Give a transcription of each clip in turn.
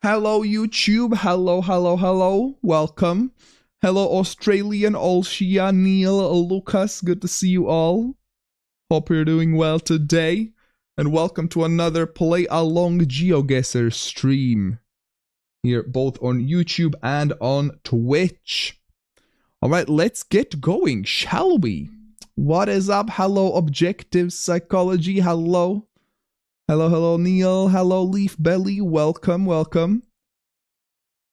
Hello YouTube, hello, welcome. Hello Australian, Olshia, Neil, Lucas, good to see you all. Hope you're doing well today. And welcome to another Play Along GeoGuessr stream. Here both on YouTube and on Twitch. Alright, let's get going, shall we? What is up? Hello Objective Psychology, hello. Hello, Neil. Hello, Leaf Belly. Welcome.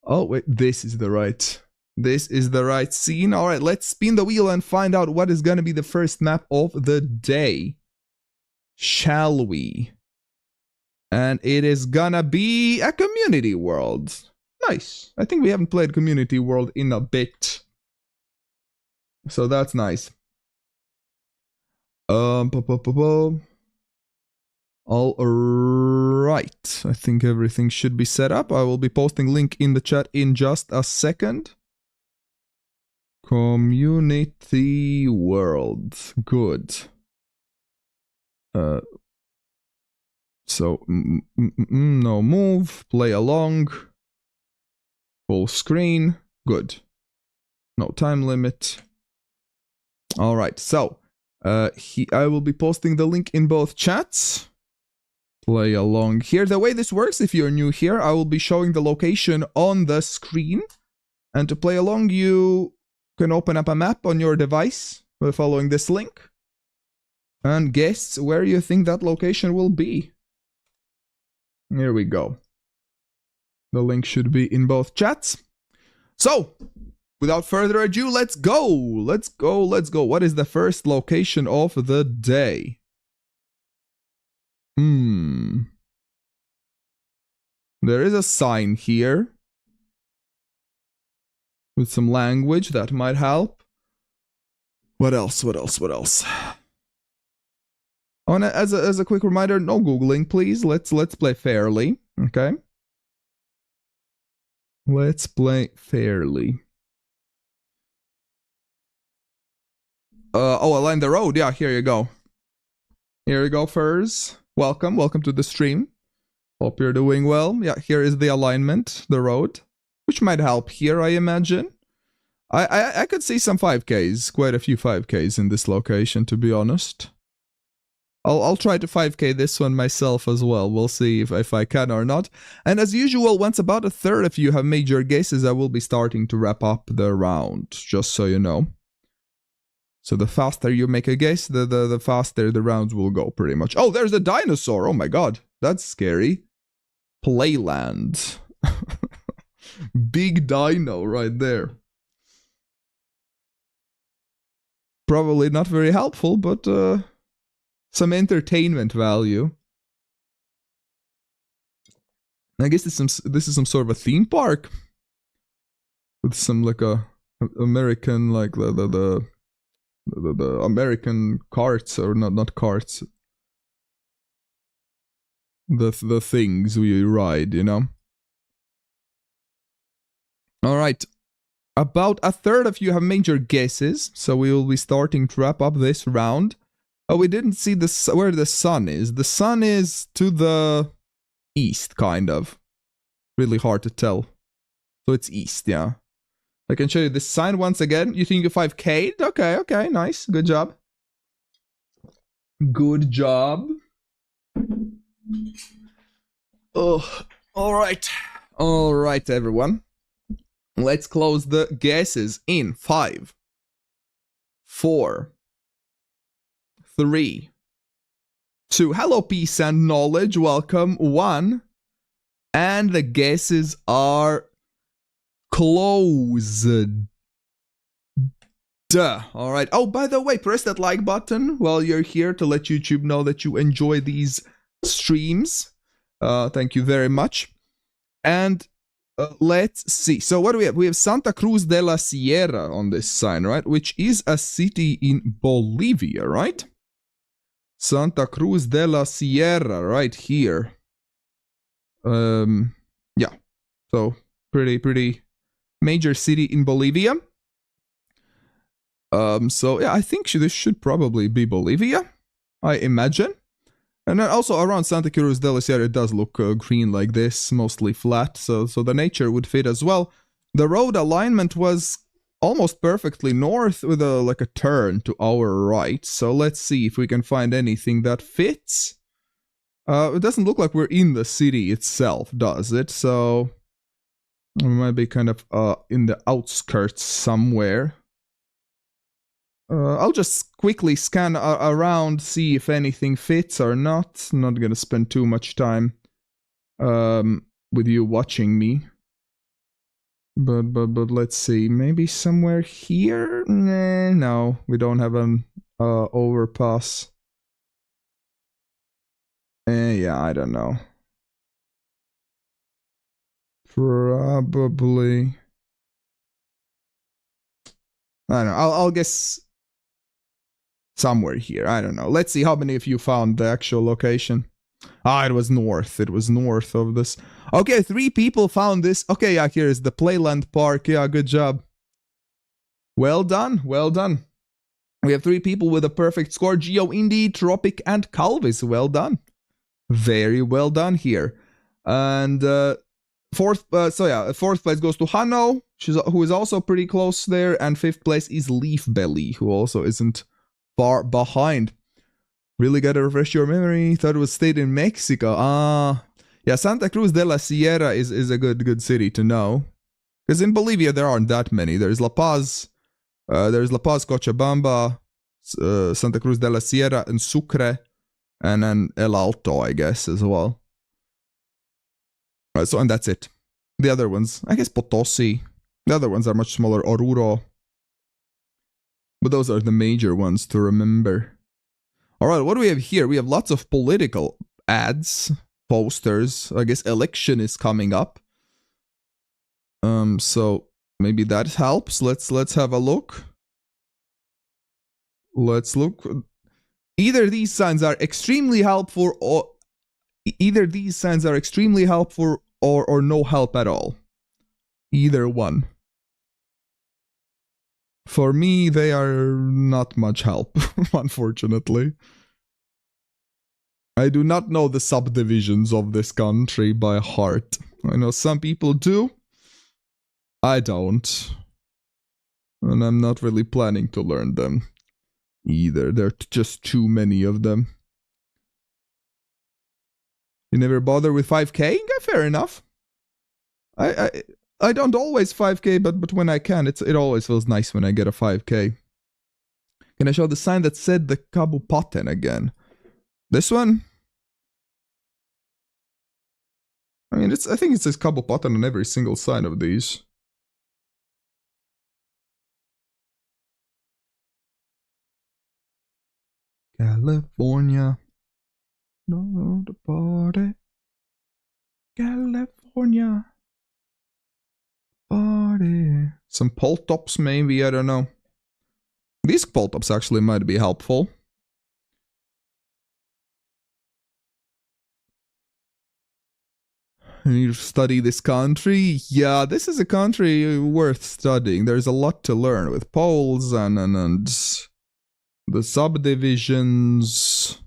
Oh, wait, this is the right scene. All right, let's spin the wheel and find out what is going to be the first map of the day. Shall we? And it is gonna be a community world. Nice. I think we haven't played community world in a bit. So that's nice. All right, I think everything should be set up. I will be posting link in the chat in just a second. Community world, good. So no move, play along, full screen, good. No time limit. All right, so I will be posting the link in both chats. Play along here. The way this works, if you're new here, I will be showing the location on the screen. And to play along, you can open up a map on your device by following this link. And guess where you think that location will be. Here we go. The link should be in both chats. So, without further ado, let's go! Let's go. What is the first location of the day? There is a sign here with some language that might help. What else? Oh, and as a quick reminder, no googling, please. Let's play fairly, okay? Let's play fairly. Align the road. Yeah, here you go. Here you go, Furs. Welcome to the stream. Hope you're doing well. Yeah, here is the alignment, the road, which might help here, I imagine. I could see some 5Ks, quite a few 5Ks in this location, to be honest. I'll try to 5K this one myself as well. We'll see if I can or not. And as usual, once about a third of you have made your guesses, I will be starting to wrap up the round, just so you know. So the faster you make a guess, the faster the rounds will go, pretty much. Oh, there's a dinosaur! Oh my god, that's scary. Playland. Big dino right there. Probably not very helpful, but some entertainment value. I guess this is some sort of a theme park. With some like a American, like the American carts, or not carts, the things we ride, you know. All right, about a third of you have made your guesses, so we will be starting to wrap up this round. Oh, we didn't see where the sun is. The sun is to the east, kind of. Really hard to tell. So it's east, yeah. I can show you this sign once again. You think you 5K'd? Okay, nice. Good job. Oh, alright, everyone. Let's close the guesses in 5, 4, 3, 2. Hello, peace and knowledge. Welcome. 1. And the guesses are closed. Alright. Oh, by the way, press that like button while you're here to let YouTube know that you enjoy these streams. Thank you very much. And let's see. So what do we have? We have Santa Cruz de la Sierra on this sign, right? Which is a city in Bolivia, right? Santa Cruz de la Sierra, right here. Yeah. So pretty major city in Bolivia. So yeah, I think this should probably be Bolivia, I imagine. And then also around Santa Cruz de la Sierra, it does look green like this, mostly flat, so the nature would fit as well. The road alignment was almost perfectly north with like a turn to our right, so let's see if we can find anything that fits. It doesn't look like we're in the city itself, does it? So we might be kind of in the outskirts somewhere. I'll just quickly scan around, see if anything fits or not. I'm not gonna spend too much time with you watching me. But let's see. Maybe somewhere here? Nah, no, we don't have an overpass. Yeah, I don't know. Probably. I don't know. I'll guess somewhere here. I don't know. Let's see how many of you found the actual location. Ah, it was north. It was north of this. Okay, 3 people found this. Okay, yeah, here is the Playland Park. Yeah, good job. Well done. Well done. We have 3 people with a perfect score. Geo, Indy, Tropic, and Calvis. Well done. Very well done here. And fourth place goes to Hanno, who is also pretty close there. And 5th place is Leaf Belly, who also isn't far behind. Really gotta refresh your memory. Thought it was stayed in Mexico. Yeah, Santa Cruz de la Sierra is a good city to know. Because in Bolivia there aren't that many. There's La Paz, Cochabamba, Santa Cruz de la Sierra, and Sucre, and then El Alto, I guess, as well. So, and that's it. The other ones, I guess Potosi. The other ones are much smaller. Oruro. But those are the major ones to remember. Alright, what do we have here? We have lots of political ads, posters. I guess election is coming up. So maybe that helps. Let's have a look. Let's look. Either these signs are extremely helpful or no help at all. Either one. For me, they are not much help, unfortunately. I do not know the subdivisions of this country by heart. I know some people do. I don't. And I'm not really planning to learn them either. There are just too many of them. You never bother with 5K? Yeah, fair enough. I don't always 5K, but when I can, it always feels nice when I get a 5K. Can I show the sign that said the Kabupaten again? This one? I mean, I think it says Kabupaten on every single sign of these. California. No, the party. California. Party. Some pole tops, maybe, I don't know. These pole tops actually might be helpful. I need to study this country. Yeah, this is a country worth studying. There's a lot to learn with poles and the subdivisions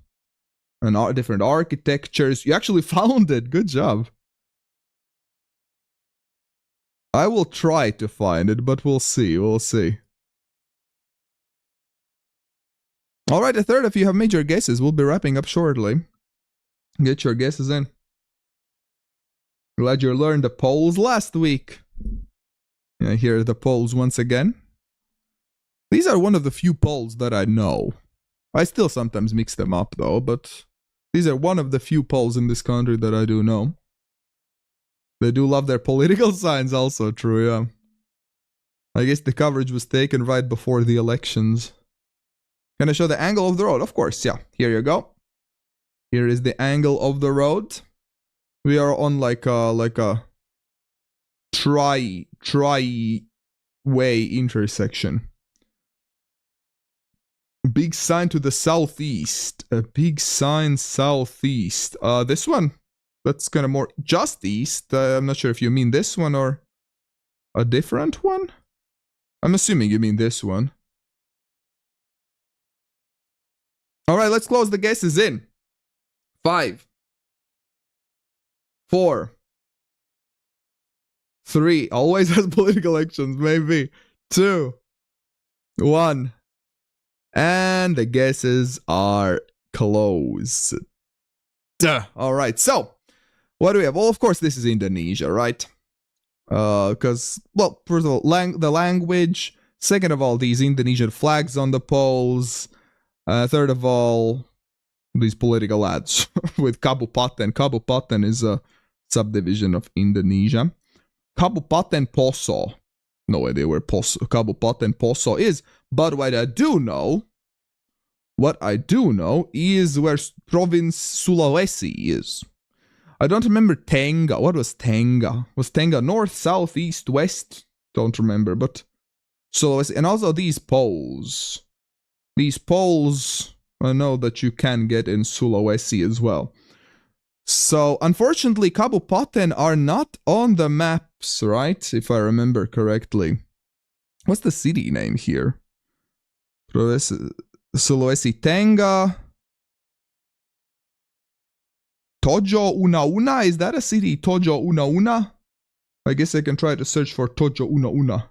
and different architectures. You actually found it. Good job. I will try to find it, but we'll see. We'll see. Alright, a third of you have made your guesses. We'll be wrapping up shortly. Get your guesses in. Glad you learned the polls last week. Yeah, here are the polls once again. These are one of the few polls that I know. I still sometimes mix them up though, but these are one of the few polls in this country that I do know. They do love their political signs also, true, yeah. I guess the coverage was taken right before the elections. Can I show the angle of the road? Of course, yeah. Here you go. Here is the angle of the road. We are on like a tri-way intersection. Big sign to the southeast. A big sign southeast. This one. That's kind of more just east. I'm not sure if you mean this one or a different one. I'm assuming you mean this one. Alright, let's close the guesses in. 5, 4, 3. Always has political actions, maybe. 2, 1. And the guesses are closed. Duh. All right, so what do we have? Well, of course, this is Indonesia, right? Because, well, first of all, the language. Second of all, these Indonesian flags on the poles. Third of all, these political ads with Kabupaten. Kabupaten is a subdivision of Indonesia. Kabupaten Poso. No idea where Kabupaten Poso is, but what I do know is where province Sulawesi is. I don't remember Tenga. What was Tenga? Was Tenga north, south, east, west? Don't remember, but Sulawesi. And also these poles. These poles, I know that you can get in Sulawesi as well. So, unfortunately, Kabupaten are not on the maps, right? If I remember correctly. What's the city name here? Sulawesi Tenga. Tojo Una Una? Is that a city? Tojo Una Una? I guess I can try to search for Tojo Una Una.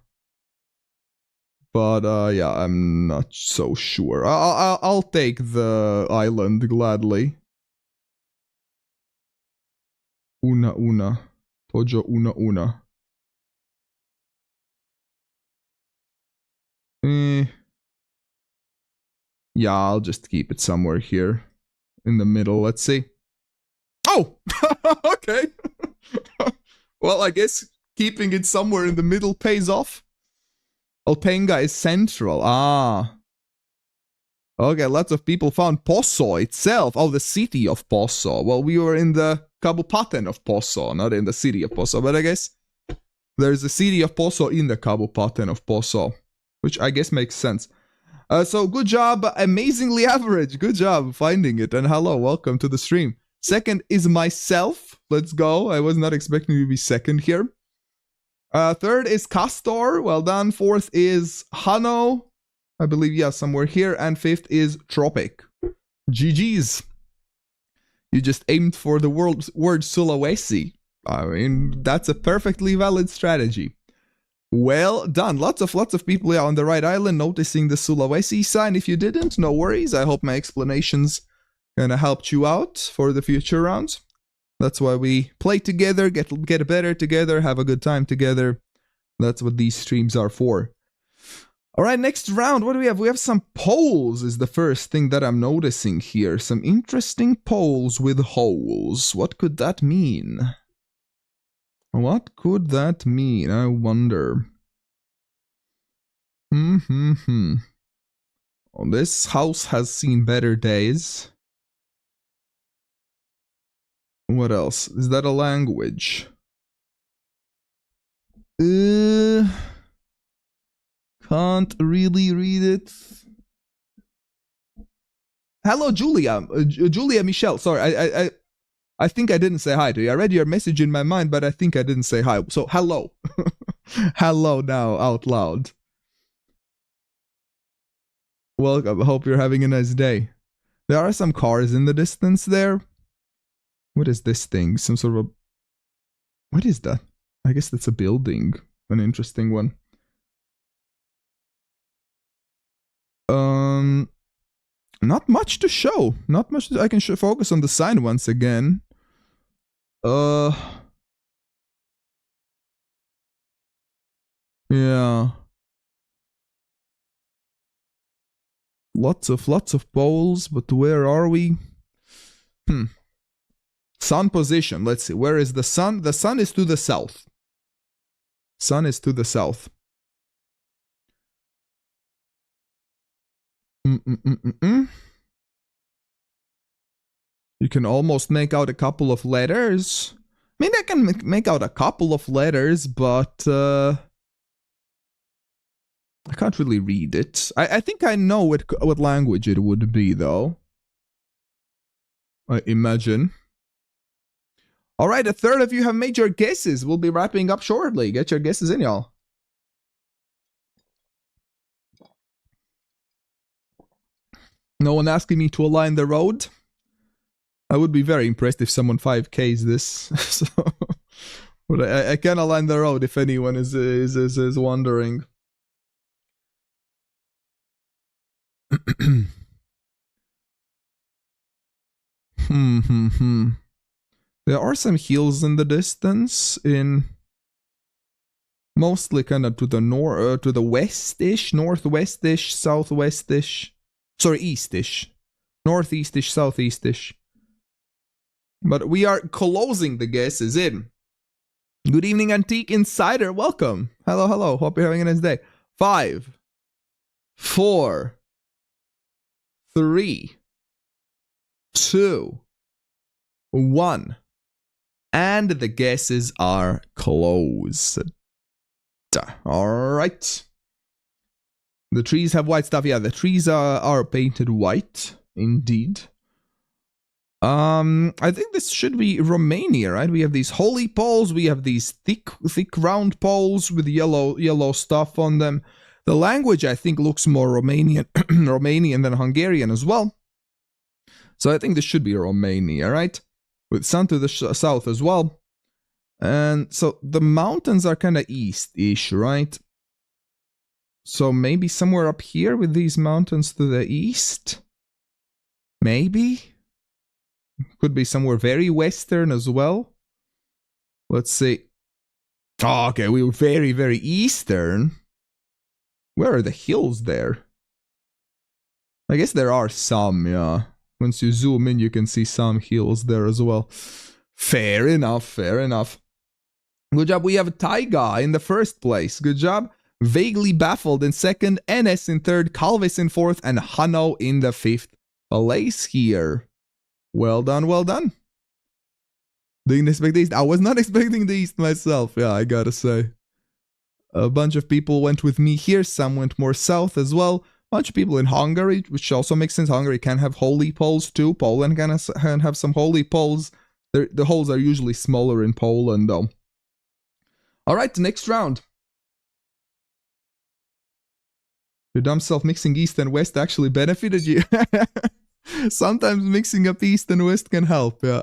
But yeah, I'm not so sure. I'll take the island gladly. Una Una. Tojo Una Una. Yeah, I'll just keep it somewhere here in the middle. Let's see. Oh! Okay. Well, I guess keeping it somewhere in the middle pays off. Altenga is central. Ah. Okay, lots of people found Poso itself. Oh, the city of Poso. Well, we were in the Kabupaten of Poso, not in the city of Poso. But I guess there's a city of Poso in the Kabupaten of Poso, which I guess makes sense. So good job, amazingly average. Good job finding it. And hello, welcome to the stream. Second is myself. Let's go. I was not expecting to be second here. Third is Castor. Well done. Fourth is Hano. I believe, yeah, somewhere here. And fifth is Tropic. GG's. You just aimed for the word Sulawesi. I mean, that's a perfectly valid strategy. Well done. Lots of people on the right island noticing the Sulawesi sign. If you didn't, no worries. I hope my explanations kind of helped you out for the future rounds. That's why we play together, get better together, have a good time together. That's what these streams are for. All right, next round. What do we have? We have some poles is the first thing that I'm noticing here. Some interesting poles with holes. What could that mean? What could that mean? I wonder. Oh, this house has seen better days. What else? Is that a language? Can't really read it. Hello, Julia. Julia Michelle. Sorry, I think I didn't say hi to you. I read your message in my mind, but I think I didn't say hi. So, hello. Hello now, out loud. Welcome. I hope you're having a nice day. There are some cars in the distance there. What is this thing? Some sort of a... What is that? I guess that's a building. An interesting one. Not much to show. Not much. I can focus on the sign once again. Yeah. Lots of poles, but where are we? Sun position. Let's see. Where is the sun? The sun is to the south. Sun is to the south. You can almost make out a couple of letters. I mean, I can make out a couple of letters, but I can't really read it. I think I know what language it would be, though. I imagine. All right, a third of you have made your guesses. We'll be wrapping up shortly. Get your guesses in, y'all. No one asking me to align the road? I would be very impressed if someone 5Ks this. So, but I can align the road if anyone is wondering. There are some hills in the distance, in mostly kind of to the to the west-ish, northwest-ish, southwest-ish. Sorry, east-ish, northeast-ish, southeast-ish. But we are closing the guesses in. Good evening, Antique Insider. Welcome. Hello, hello. Hope you're having a nice day. 5, 4, 3, 2, 1. And the guesses are closed. Alright. The trees have white stuff. Yeah, the trees are painted white. Indeed. I think this should be Romania, right? We have these holy poles. We have these thick round poles with yellow stuff on them. The language, I think, looks more Romanian than Hungarian as well. So I think this should be Romania, right? With sun to the south as well. And so the mountains are kind of east-ish, right? So maybe somewhere up here with these mountains to the east? Maybe? Could be somewhere very western as well. Let's see. Oh, okay, we were very, very eastern. Where are the hills there? I guess there are some, yeah. Once you zoom in, you can see some hills there as well. Fair enough, fair enough. Good job, we have Taiga in the first place. Good job. Vaguely Baffled in second, NS in third, Calvis in fourth, and Hano in the fifth place here. Well done, well done. Didn't expect the East. I was not expecting the East myself, yeah, I gotta say. A bunch of people went with me here, some went more south as well. A bunch of people in Hungary, which also makes sense. Hungary can have holy poles too. Poland can have some holy poles. The holes are usually smaller in Poland though. Alright, next round. Your dumb self mixing East and West actually benefited you. Sometimes mixing up East and West can help, yeah.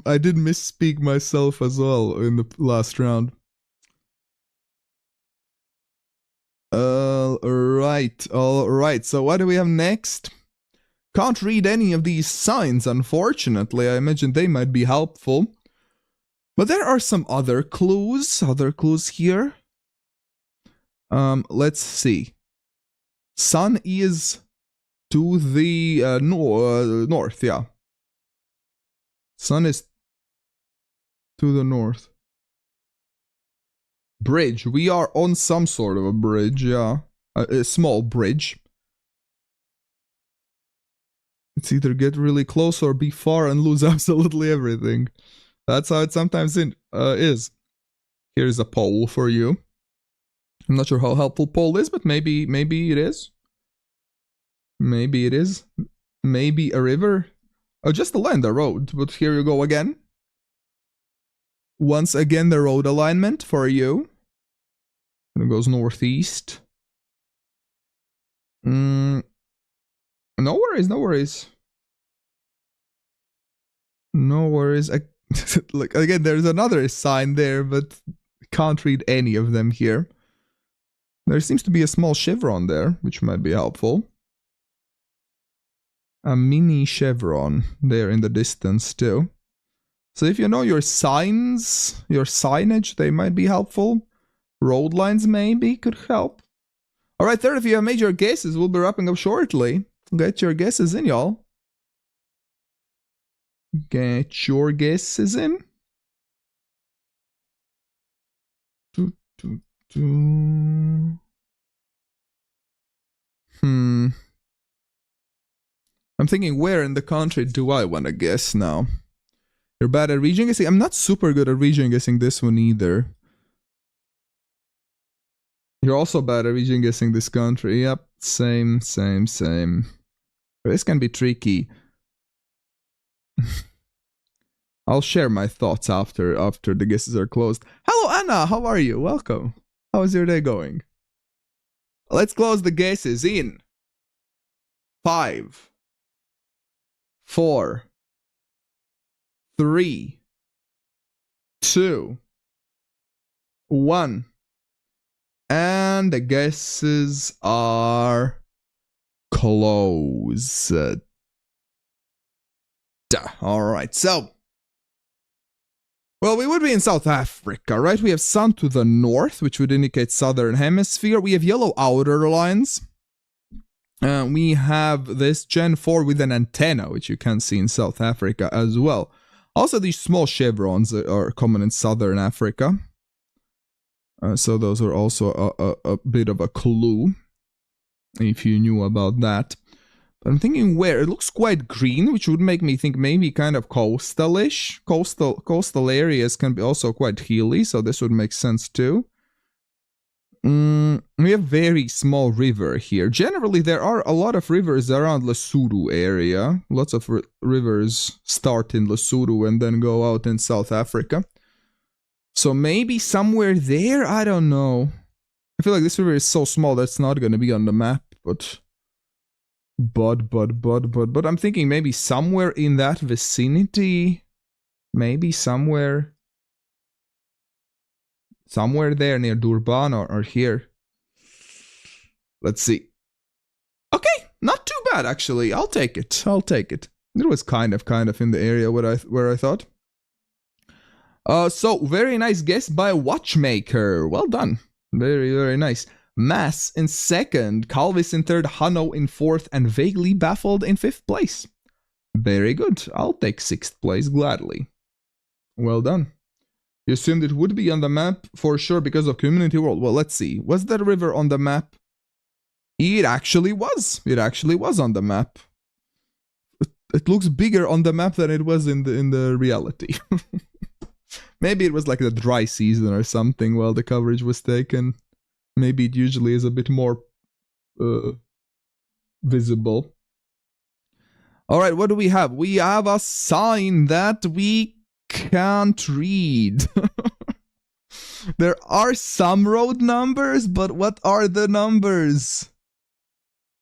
I did misspeak myself as well in the last round. Alright, so what do we have next? Can't read any of these signs, unfortunately. I imagine they might be helpful. But there are some other clues here. Let's see. Sun is to the north, yeah. Sun is to the north. Bridge. We are on some sort of a bridge, yeah. A small bridge. It's either get really close or be far and lose absolutely everything. That's how it sometimes is. Here's a poll for you. I'm not sure how helpful poll is, but maybe it is. Maybe it is. Maybe a river. Oh, just a line, the road. But here you go again. Once again, the road alignment for you. And it goes northeast. No worries, no worries. No worries. Like, again, there's another sign there, but can't read any of them here. There seems to be a small chevron there, which might be helpful. A mini chevron there in the distance too. So if you know your signs, your signage, they might be helpful. Road lines maybe could help. Alright, third, if you have made your guesses, we'll be wrapping up shortly. Get your guesses in, y'all. Get your guesses in. I'm thinking, where in the country do I want to guess now? You're bad at region guessing? I'm not super good at region guessing this one either. You're also bad at region guessing this country. Yep, same. This can be tricky. I'll share my thoughts after the guesses are closed. Hello, Anna. How are you? Welcome. How is your day going? Let's close the guesses in 5, 4, 3, 2, 1. And the guesses are closed. Alright, so. Well, we would be in South Africa, right? We have sun to the north, which would indicate southern hemisphere. We have yellow outer lines. We have this Gen 4 with an antenna, which you can see in South Africa as well. Also, these small chevrons are common in southern Africa. So those are also a bit of a clue, if you knew about that. But I'm thinking where? It looks quite green, which would make me think maybe kind of coastal-ish. Coastal areas can be also quite hilly, so this would make sense too. We have very small river here. Generally, there are a lot of rivers around Lesotho area. Lots of rivers start in Lesotho and then go out in South Africa. So maybe somewhere there? I don't know. I feel like this river is so small that's not going to be on the map, but I'm thinking maybe somewhere in that vicinity. Maybe somewhere there near Durban or here. Let's see. Okay, not too bad actually. I'll take it. It was kind of in the area where I thought. So very nice guess by Watchmaker. Well done. Very, very nice. Mass in second, Calvis in third, Hanno in fourth, and Vaguely Baffled in fifth place. Very good. I'll take sixth place gladly. Well done. You assumed it would be on the map for sure because of Community World. Well, let's see. Was that river on the map? It actually was. It actually was on the map. It looks bigger on the map than it was in the reality. Maybe it was like the dry season or something while the coverage was taken. Maybe it usually is a bit more visible. Alright, what do we have? We have a sign that we can't read. There are some road numbers, but what are the numbers?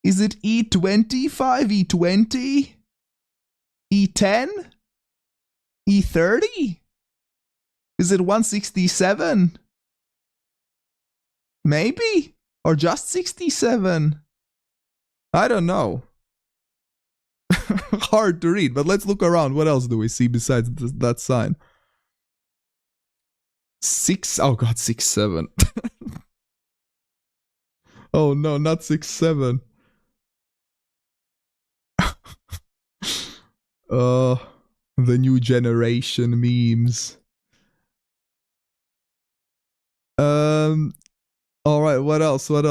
Is it E25, E20, E10, E30? Is it 167? Maybe? Or just 67? I don't know. Hard to read, but let's look around. What else do we see besides that sign? 6, oh god, 67. Oh no, not 67. The new generation memes. Alright, what else? I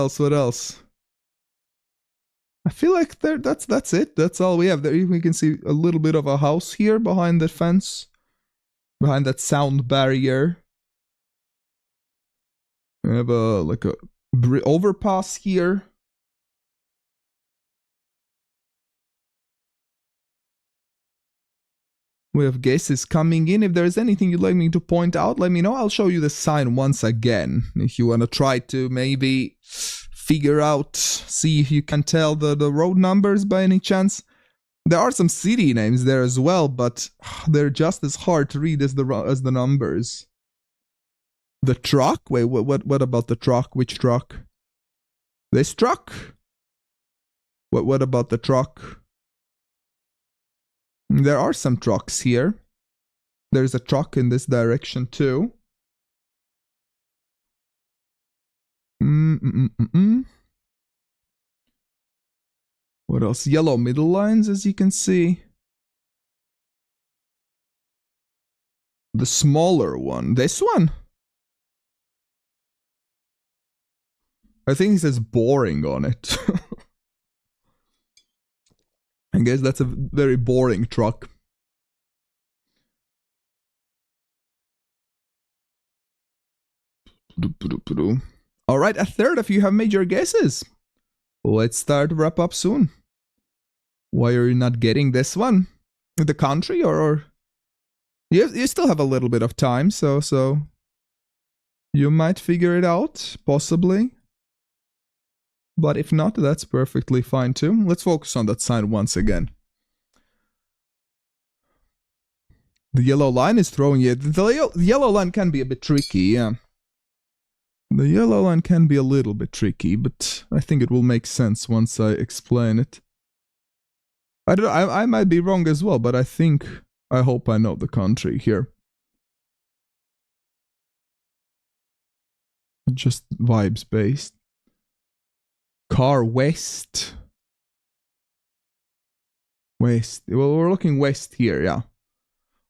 feel like that's it. That's all we have. There we can see a little bit of a house here behind the fence. Behind that sound barrier. We have like a overpass here. We have guesses coming in. If there's anything you'd like me to point out, let me know. I'll show you the sign once again. If you want to try to maybe figure out, see if you can tell the road numbers by any chance. There are some city names there as well, but they're just as hard to read as the numbers. The truck? Wait, what about the truck? Which truck? This truck? What about the truck? There are some trucks here. There's a truck in this direction too. What else? Yellow middle lines, as you can see. The smaller one. This one? I think it says boring on it. I guess that's a very boring truck. Alright, a third of you have made your guesses. Let's start wrap up soon. Why are you not getting this one? The country or you still have a little bit of time, so you might figure it out, possibly. but if not, that's perfectly fine too. Let's focus on that sign once again. The yellow line is throwing it. The yellow line can be a bit tricky, yeah. The yellow line can be a little bit tricky, but I think it will make sense once I explain it. I might be wrong as well, but I hope I know the country here. Just vibes based. Car west. West. Well, we're looking west here, yeah.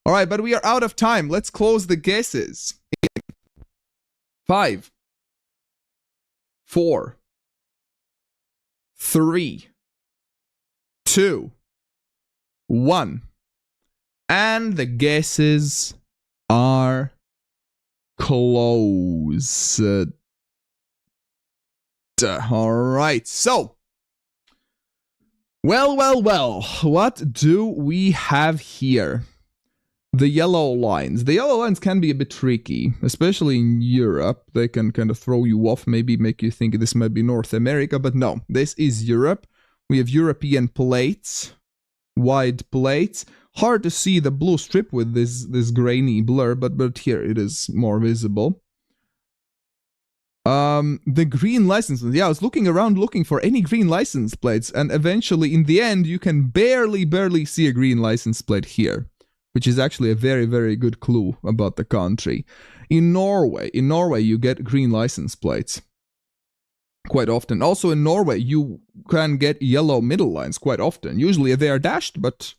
Alright, but we are out of time. Let's close the guesses. 5, 4, 3, 2, 1. And the guesses are closed. Alright, so. Well, what do we have here? The yellow lines. The yellow lines can be a bit tricky, especially in Europe. They can kind of throw you off, maybe make you think this might be North America, but no, this is Europe. We have European plates, wide plates. Hard to see the blue strip with this grainy blur, but here it is more visible. The green license plates. Yeah, I was looking around looking for any green license plates, and eventually, in the end, you can barely see a green license plate here, which is actually a very good clue about the country. In Norway, you get green license plates quite often. Also in Norway, you can get yellow middle lines quite often. Usually they are dashed, but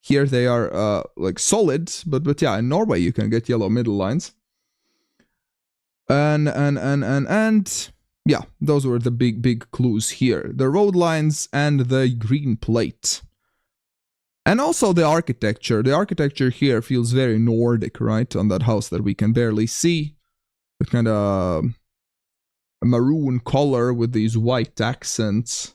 here they are like solid. But yeah, in Norway you can get yellow middle lines. And yeah, those were the big clues here. The road lines and the green plate. And also the architecture. The architecture here feels very Nordic, right? On that house that we can barely see. With kind of a maroon color with these white accents.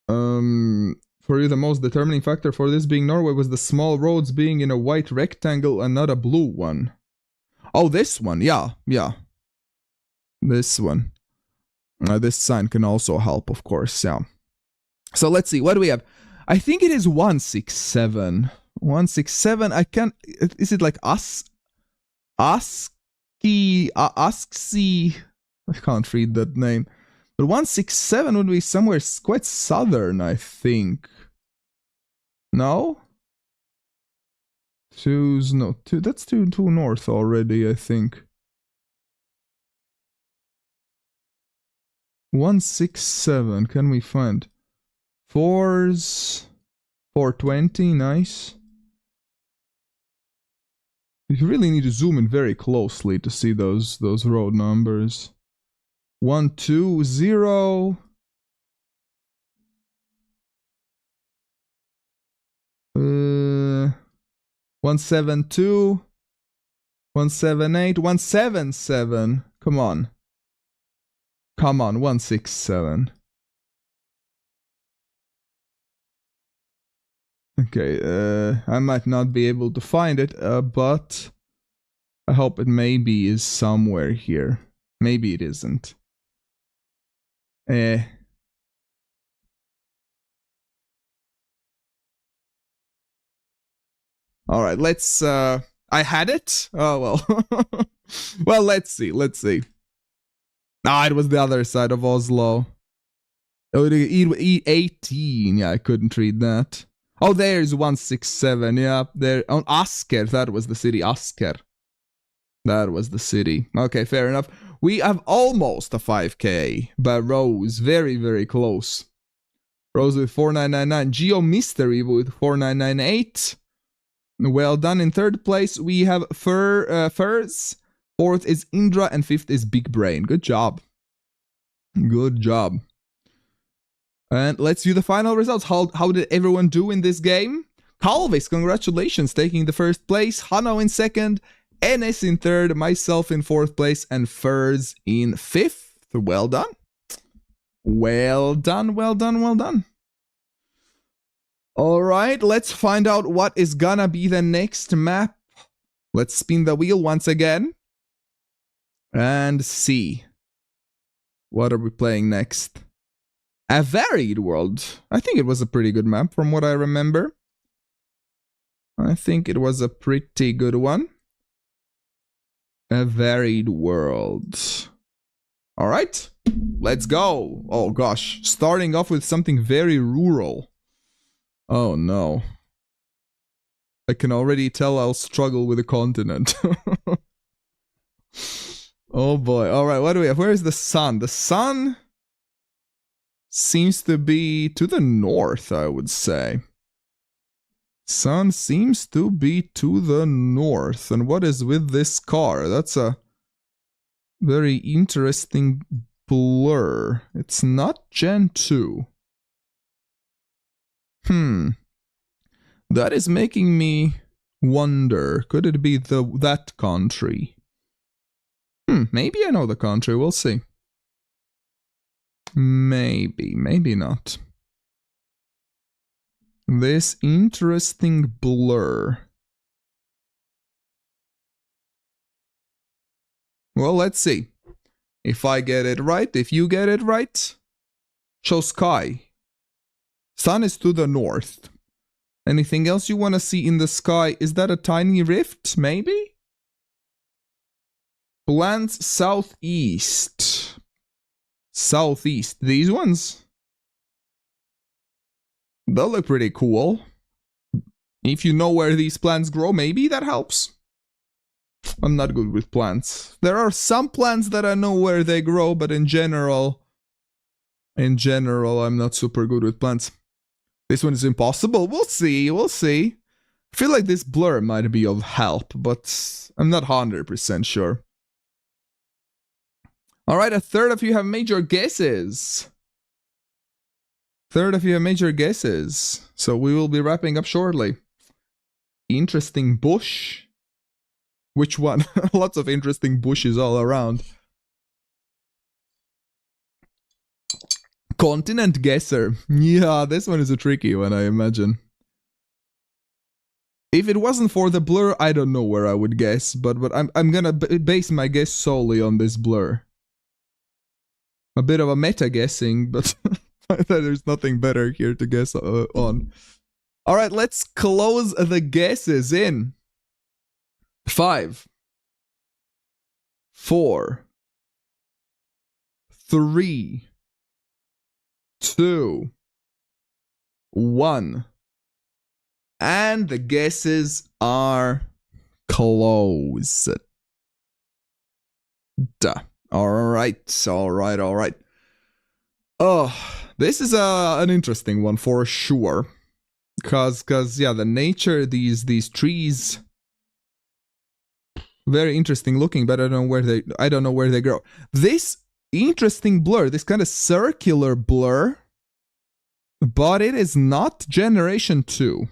For you, the most determining factor for this being Norway was the small roads being in a white rectangle and not a blue one. Oh, this one, yeah. This one. This sign can also help, of course, yeah. So let's see, what do we have? I think it is 167. 167, I can't... Is it like Asksy? I can't read that name. But 167 would be somewhere quite southern, I think. No? That's too north already, I think. 167, can we find? 420, nice. You really need to zoom in very closely to see those road numbers. 120. 172. 178. 177. Come on. 167. Okay, I might not be able to find it, but I hope it maybe is somewhere here. Maybe it isn't. Alright, let's, I had it? Oh, well. Well, let's see. Ah, it was the other side of Oslo. Oh, E18, yeah, I couldn't read that. Oh, there's 167, yeah, there, on Asker, that was the city, Asker. That was the city. Okay, fair enough. We have almost a 5k by Rose, very close. Rose with 4999, GeoMystery with 4998. Well done. In third place, we have Furs. Fourth is Indra, and fifth is Big Brain. Good job. Good job. And let's view the final results. How did everyone do in this game? Calvis, congratulations, taking the first place. Hano in second. Enes in third. Myself in fourth place. And Furs in fifth. Well done. Well done. Alright, let's find out what is gonna be the next map. Let's spin the wheel once again. And see. What are we playing next? A Varied World. I think it was a pretty good map from what I remember. I think it was a pretty good one. A Varied World. Alright, let's go. Oh gosh, starting off with something very rural. Oh no. I can already tell I'll struggle with the continent. Oh boy. Alright, what do we have? Where is the sun? The sun seems to be to the north, I would say. Sun seems to be to the north. And what is with this car? That's a very interesting blur. It's not Gen 2. That is making me wonder. Could it be that country? Maybe I know the country. We'll see. Maybe not. This interesting blur. Well, let's see. If I get it right, if you get it right, show sky. Sun is to the north. Anything else you want to see in the sky? Is that a tiny rift? Maybe? Plants southeast. Southeast. These ones? They'll look pretty cool. If you know where these plants grow, maybe that helps. I'm not good with plants. There are some plants that I know where they grow, but in general, I'm not super good with plants. This one is impossible. We'll see. We'll see. I feel like this blur might be of help, but I'm not 100% sure. Alright, a third of you have made your guesses. Third of you have made your guesses. So we will be wrapping up shortly. Interesting bush. Which one? Lots of interesting bushes all around. Continent guesser. Yeah, this one is a tricky one, I imagine. If it wasn't for the blur, I don't know where I would guess, but I'm gonna base my guess solely on this blur. A bit of a meta guessing, but there's nothing better here to guess on. Alright, let's close the guesses in 5, 4, 3, 2, 1. And the guesses are closed. Duh. Alright. Oh, this is an interesting one for sure. Cause yeah, the nature, these trees, very interesting looking, but I don't know where they grow. This interesting blur, this kind of circular blur, but it is not Generation 2.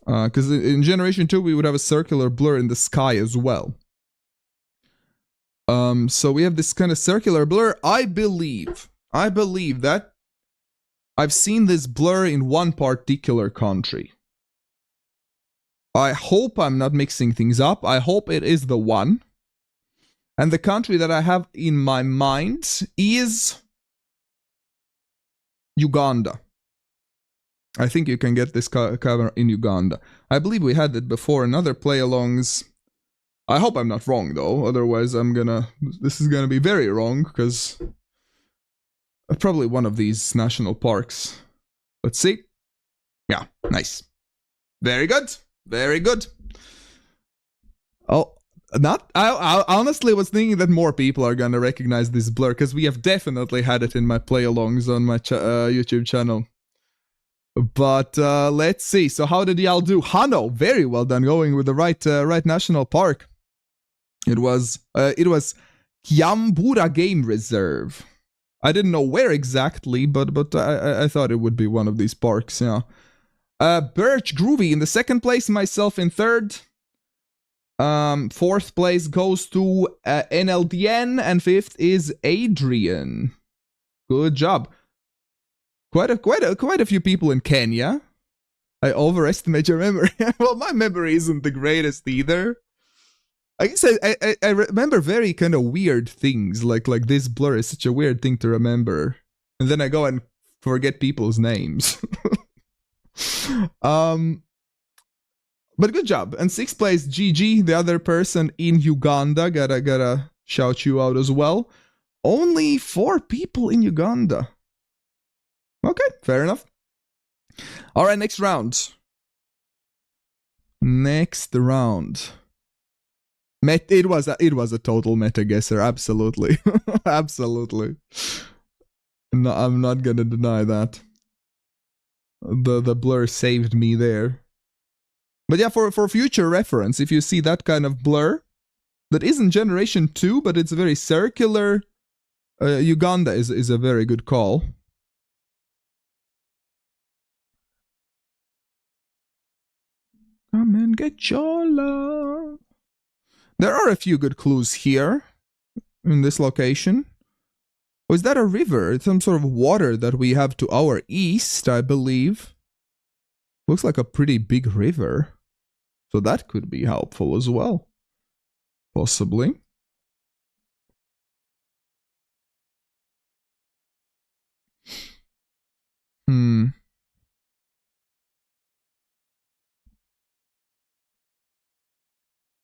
Because in Generation 2 we would have a circular blur in the sky as well. So we have this kind of circular blur. I believe that I've seen this blur in one particular country. I hope I'm not mixing things up. I hope it is the one. And the country that I have in my mind is Uganda. I think you can get this cover in Uganda. I believe we had it before in other play-alongs. I hope I'm not wrong though, otherwise this is gonna be very wrong, because probably one of these national parks. Let's see. Yeah, nice. Very good. Very good. Oh, I honestly was thinking that more people are gonna recognize this blur, because we have definitely had it in my play-alongs on my YouTube channel. But let's see. So how did y'all do? Hano, very well done, going with the right national park. It was Kiambura Game Reserve. I didn't know where exactly, but I thought it would be one of these parks. Yeah. Birch Groovy in the second place, myself in third. Fourth place goes to NLDN, and fifth is Adrian. Good job. Quite a few people in Kenya. I overestimate your memory. Well, my memory isn't the greatest either. I guess I remember very kind of weird things. Like this blur is such a weird thing to remember. And then I go and forget people's names. But good job. And sixth place, GG, the other person in Uganda. Gotta shout you out as well. Only 4 people in Uganda. Okay, fair enough. All right, next round. Next round. It was a total meta guesser, absolutely. Absolutely. No, I'm not gonna deny that. The blur saved me there. But yeah, for future reference, if you see that kind of blur, that isn't generation 2, but it's very circular, Uganda is a very good call. Come and get your love. There are a few good clues here in this location. Oh, is that a river? It's some sort of water that we have to our east, I believe. Looks like a pretty big river. So that could be helpful as well. Possibly.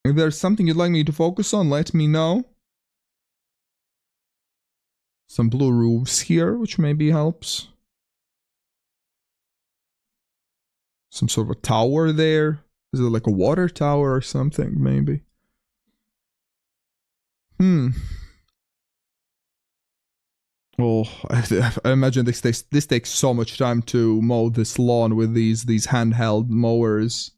If there's something you'd like me to focus on, let me know. Some blue roofs here, which maybe helps. Some sort of a tower there. Is it like a water tower or something, maybe? Oh, I imagine this takes so much time to mow this lawn with these handheld mowers.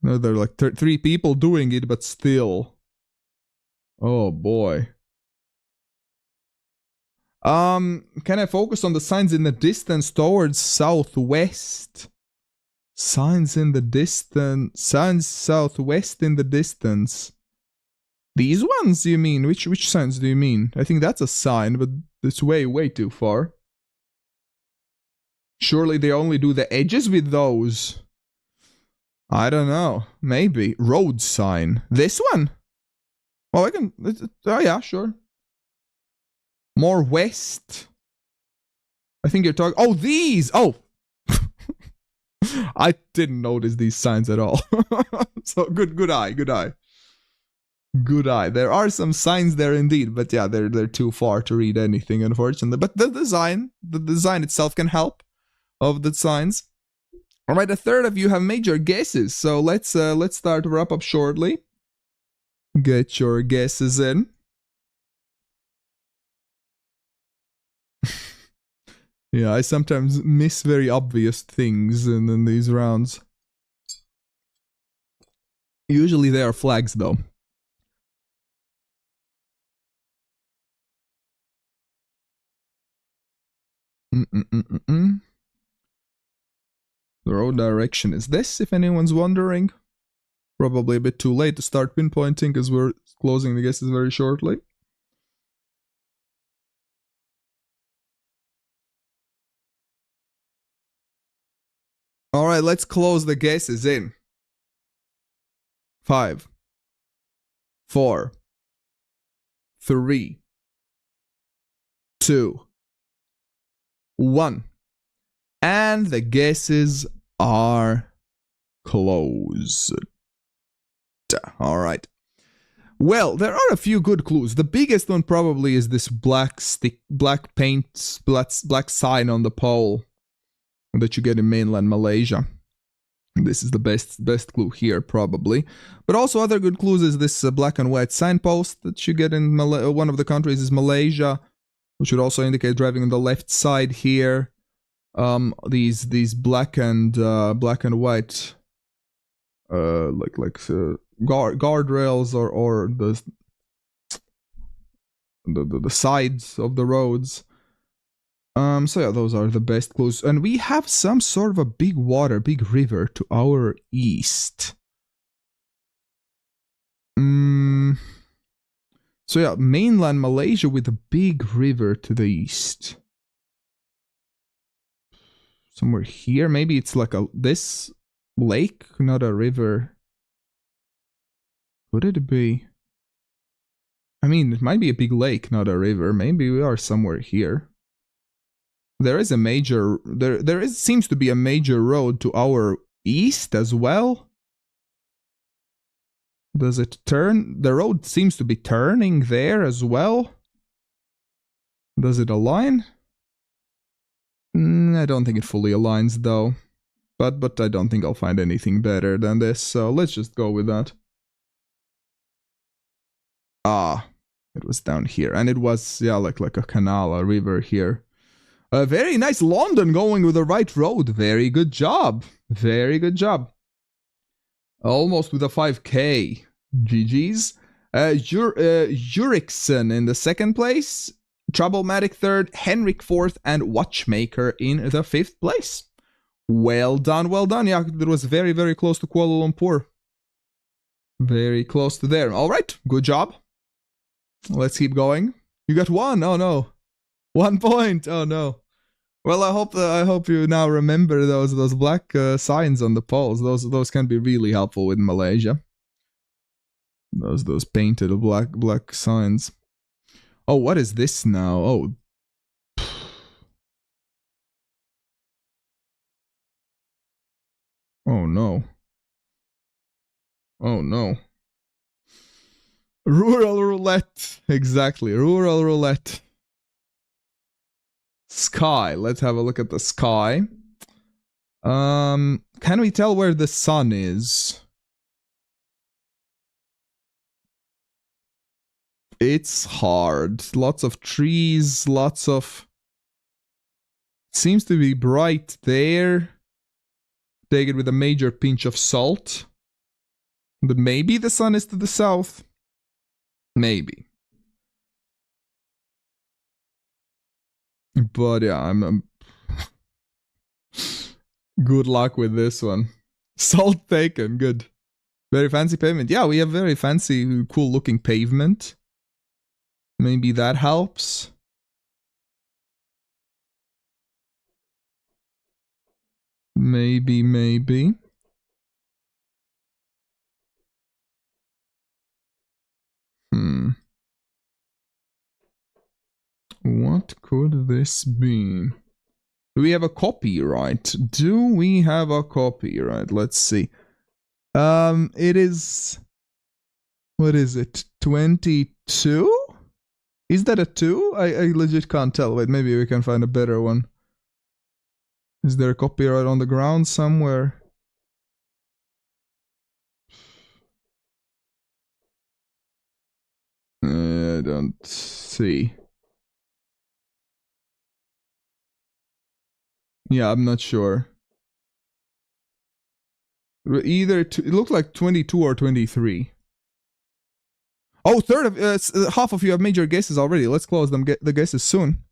No, there are like 3 people doing it, but still. Oh boy. Can I focus on the signs in the distance towards southwest? Signs in the distance. Signs southwest in the distance. These ones, you mean? Which signs do you mean? I think that's a sign, but it's way too far. Surely they only do the edges with those. I don't know. Maybe. Road sign. This one? Oh, I can... Oh, yeah, sure. More west. I think you're talking... Oh, these! Oh! I didn't notice these signs at all. So, good eye. Good eye. There are some signs there indeed, but yeah, they're too far to read anything, unfortunately. But the design itself can help of the signs. All right, a third of you have made your guesses, so let's start to wrap up shortly. Get your guesses in. Yeah, I sometimes miss very obvious things in these rounds. Usually they are flags, though. The road direction is this, if anyone's wondering. Probably a bit too late to start pinpointing, because we're closing the guesses very shortly. Alright, let's close the guesses in. 5, 4, 3, 2, 1. And the guesses are closed. Alright. Well, there are a few good clues. The biggest one probably is this black paint, black sign on the pole that you get in mainland Malaysia. This is the best clue here, probably. But also other good clues is this black and white signpost that you get in one of the countries is Malaysia, which would also indicate driving on the left side here. These black and white guardrails or the sides of the roads. So yeah, those are the best clues. And we have some sort of a big river to our east. So yeah, mainland Malaysia with a big river to the east. Somewhere here, maybe it's like this lake, not a river. Could it be? I mean, it might be a big lake, not a river. Maybe we are somewhere here. There is a major... seems to be a major road to our east as well. Does it turn? The road seems to be turning there as well. Does it align? I don't think it fully aligns though. But I don't think I'll find anything better than this, so let's just go with that. Ah, it was down here. And it was, yeah, like a canal, a river here. Very nice, London, going with the right road. Very good job. Very good job. Almost with a 5k. GG's. Jurikson in the second place. Troublematic third. Henrik fourth. And Watchmaker in the fifth place. Well done, well done. Yeah, it was very, very close to Kuala Lumpur. Very close to there. All right, good job. Let's keep going. You got one. Oh no, 1 point. Oh no. Well, I hope you now remember those black signs on the poles. Those can be really helpful with Malaysia. Those painted black signs. Oh, what is this now? Oh. Oh no. Oh no. Rural roulette. Exactly. Rural roulette. Sky. Let's have a look at the sky. Can we tell where the sun is? It's hard. Lots of trees, lots of... It seems to be bright there. Take it with a major pinch of salt. But maybe the sun is to the south. Maybe. But yeah, I'm good luck with this one. Salt taken, good. Very fancy pavement. Yeah, we have very fancy, cool looking pavement. Maybe that helps. Maybe. What could this be? Do we have a copyright? Do we have a copyright? Let's see. It is... What is it? 22? Is that a 2? I legit can't tell. Wait, maybe we can find a better one. Is there a copyright on the ground somewhere? I don't see. Yeah, I'm not sure. Either it looked like 22 or 23. Oh, half of you have made your guesses already. Let's close them. Get the guesses soon.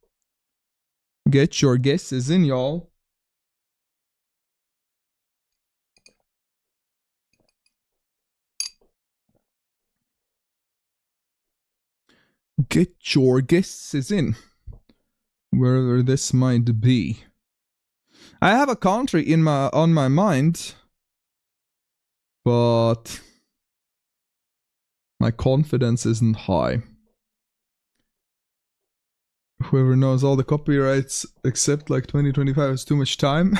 Get your guesses in, y'all. Get your guesses in. Wherever this might be. I have a country on my mind, but my confidence isn't high. Whoever knows all the copyrights except like 2025 is too much time.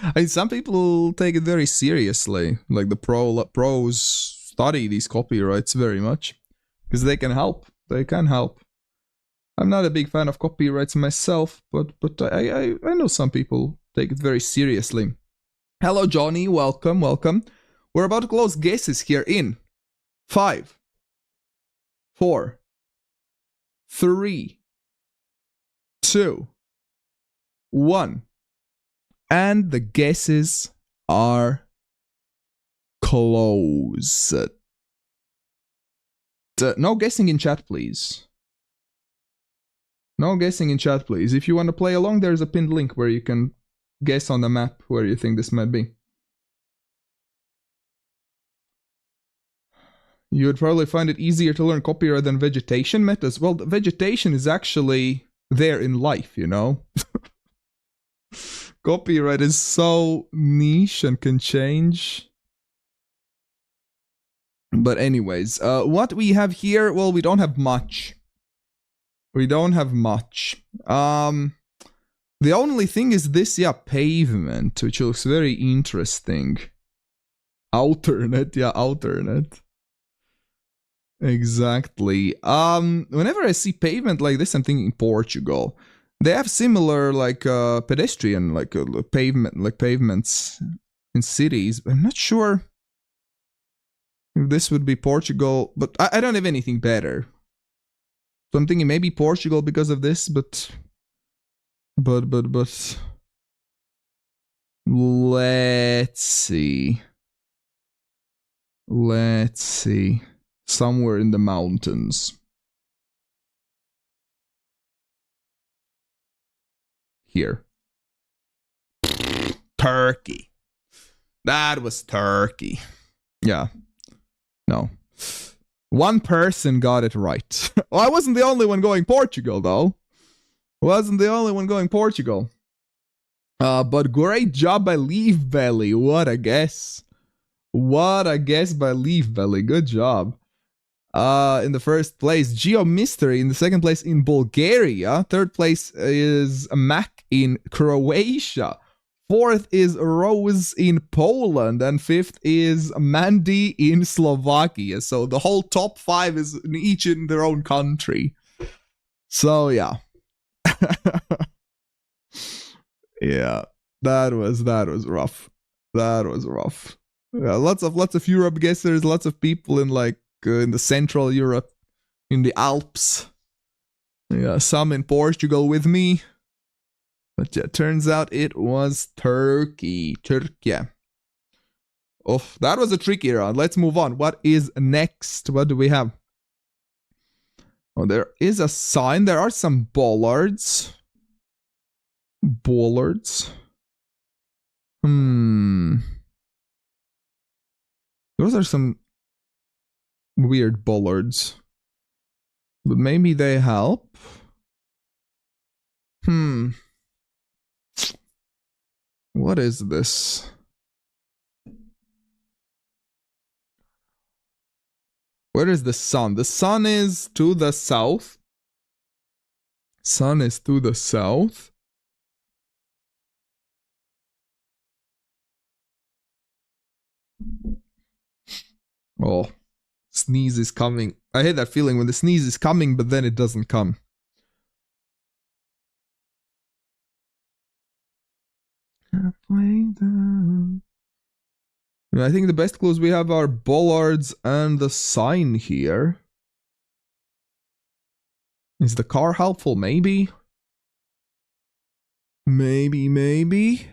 I mean, some people take it very seriously. Like the pros study these copyrights very much because they can help. They can help. I'm not a big fan of copyrights myself, but I know some people take it very seriously. Hello, Johnny. Welcome. We're about to close guesses here in 5, 4, 3, 2, 1. And the guesses are closed. No guessing in chat, please. No guessing in chat, please. If you want to play along, there's a pinned link where you can guess on the map where you think this might be. You would probably find it easier to learn copyright than vegetation methods. Well, vegetation is actually there in life, you know? Copyright is so niche and can change. But anyways, what we have here, well, we don't have much. We don't have much. The only thing is this, yeah, pavement, which looks very interesting. Alternate, yeah, alternate. Exactly. Whenever I see pavement like this, I'm thinking Portugal. They have similar, like, pedestrian, like, pavements in cities. I'm not sure if this would be Portugal, but I don't have anything better. So I'm thinking maybe Portugal because of this, but let's see. Let's see. Somewhere in the mountains. Here. Turkey. That was Turkey. Yeah. No. One person got it right. Well, I wasn't the only one going Portugal, though. Wasn't the only one going Portugal. But great job by Leaf Belly. What a guess. What a guess by Leaf Belly. Good job. In the first place, Geo Mystery. In the second place, in Bulgaria. Third place is Mac in Croatia. Fourth is Rose in Poland, and fifth is Mandy in Slovakia. So the whole top 5 is each in their own country. So yeah. Yeah, that was rough. That was rough. Yeah, lots of Europe guessers, lots of people in like in the Central Europe, in the Alps. Yeah, some in Portugal with me. But yeah, turns out it was Turkey. Turkey. Oh, that was a tricky round. Let's move on. What is next? What do we have? Oh, there is a sign. There are some bollards. Bollards. Those are some weird bollards. But maybe they help. What is this? Where is the sun? The sun is to the south. Sun is to the south. Oh, sneeze is coming. I hate that feeling when the sneeze is coming, but then it doesn't come. Halfway down. I think the best clues we have are bollards and the sign here. Is the car helpful? Maybe. Maybe.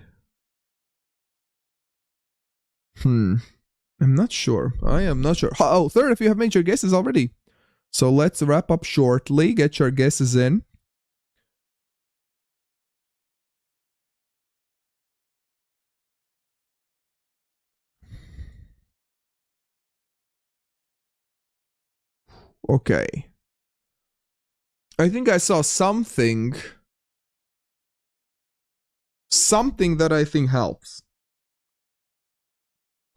I'm not sure. I am not sure. Oh, third, if you have made your guesses already. So let's wrap up shortly. Get your guesses in. Okay. I think I saw something. Something that I think helps.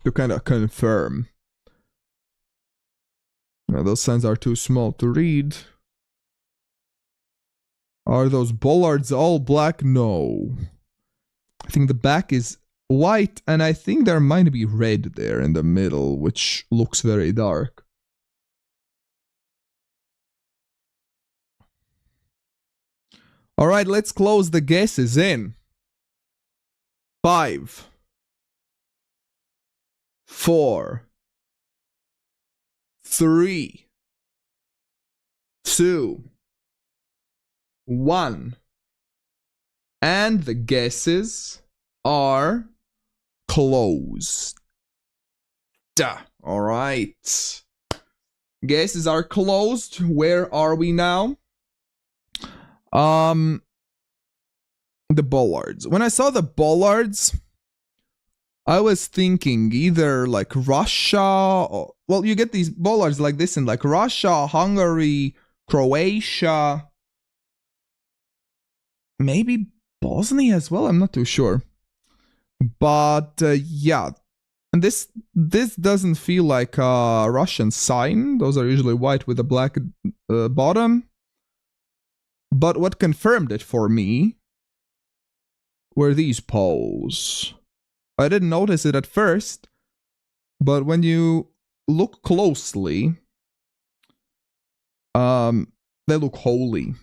To kind of confirm. Now, those signs are too small to read. Are those bollards all black? No. I think the back is white, and I think there might be red there in the middle, which looks very dark. Alright, let's close the guesses in. 5, 4, 3, 2, 1. And the guesses are closed. Alright. Guesses are closed. Where are we now? The bollards. When I saw the bollards, I was thinking either like Russia, or, well, you get these bollards like this in like Russia, Hungary, Croatia, maybe Bosnia as well. I'm not too sure. But yeah, And this doesn't feel like a Russian sign. Those are usually white with a black bottom. But what confirmed it for me were these poles. I didn't notice it at first, but when you look closely, they look holy.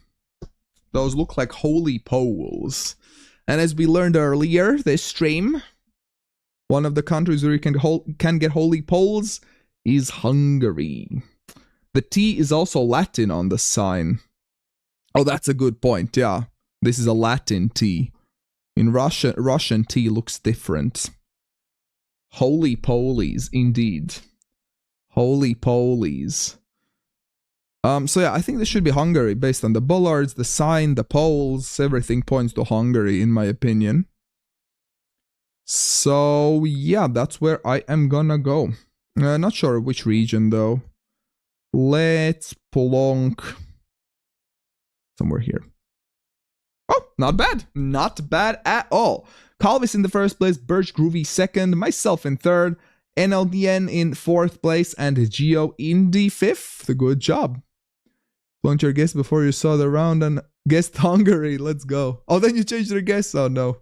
Those look like holy poles. And as we learned earlier this stream, one of the countries where you can get holy poles is Hungary. The T is also Latin on the sign. Oh, that's a good point, yeah. This is a Latin T. In Russian T looks different. Holy polies, indeed. Holy polies. So yeah, I think this should be Hungary based on the bollards, the sign, the poles, everything points to Hungary in my opinion. So yeah, that's where I am gonna go. Not sure which region though. Let's plonk somewhere here. Oh, not bad. Not bad at all. Calvis in the first place, Birch Groovy second, myself in third, NLDN in fourth place, and Geo in the fifth. Good job. Plunked your guess before you saw the round and guessed Hungary. Let's go. Oh, then you changed your guess. Oh, no.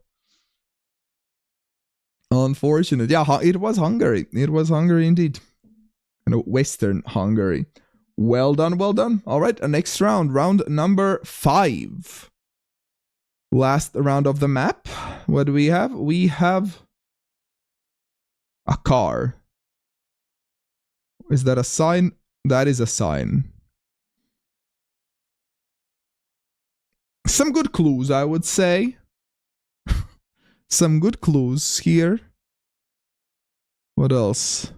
Unfortunate. Yeah, it was Hungary. It was Hungary indeed. And Western Hungary. Well done, well done. All right, next round. Round number 5. Last round of the map. What do we have? We have a car. Is that a sign? That is a sign. Some good clues, I would say. Some good clues here. What else?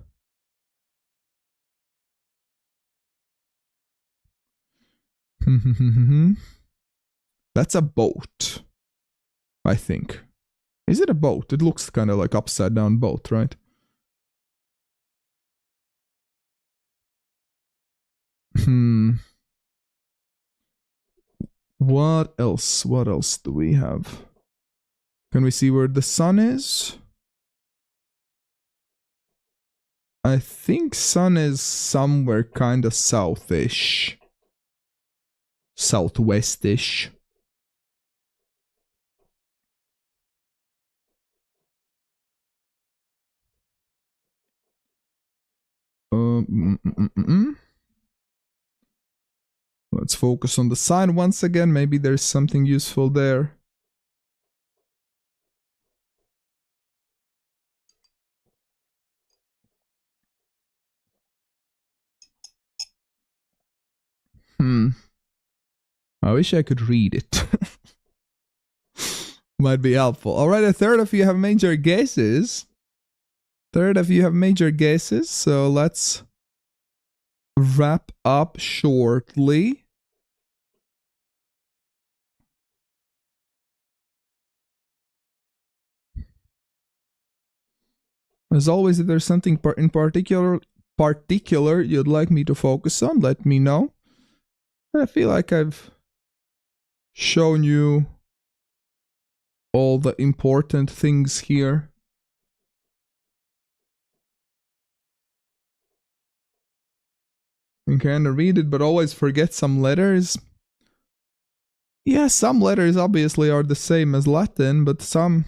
That's a boat, I think. Is it a boat? It looks kind of like upside down boat, right? What else? What else do we have? Can we see where the sun is? I think sun is somewhere kind of southish. Southwestish. Let's focus on the sign once again. Maybe there's something useful there. I wish I could read it. Might be helpful. Alright, a third of you have major guesses. So let's wrap up shortly. As always, if there's something in particular you'd like me to focus on, let me know. I feel like I've shown you all the important things here. You can read it, but always forget some letters. Yeah, some letters obviously are the same as Latin, but some...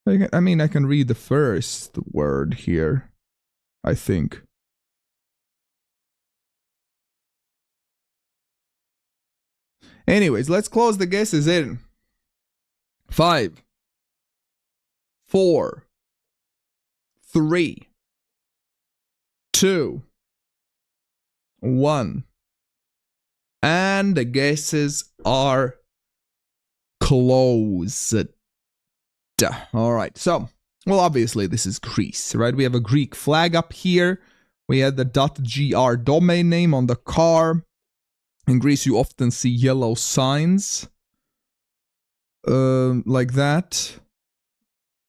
I mean, I can read the first word here, I think. Anyways, let's close the guesses in 5, 4, 3, 2, 1. And the guesses are closed. Alright, so, well, obviously this is Greece, right? We have a Greek flag up here. We had the .gr domain name on the car. In Greece, you often see yellow signs. Like that.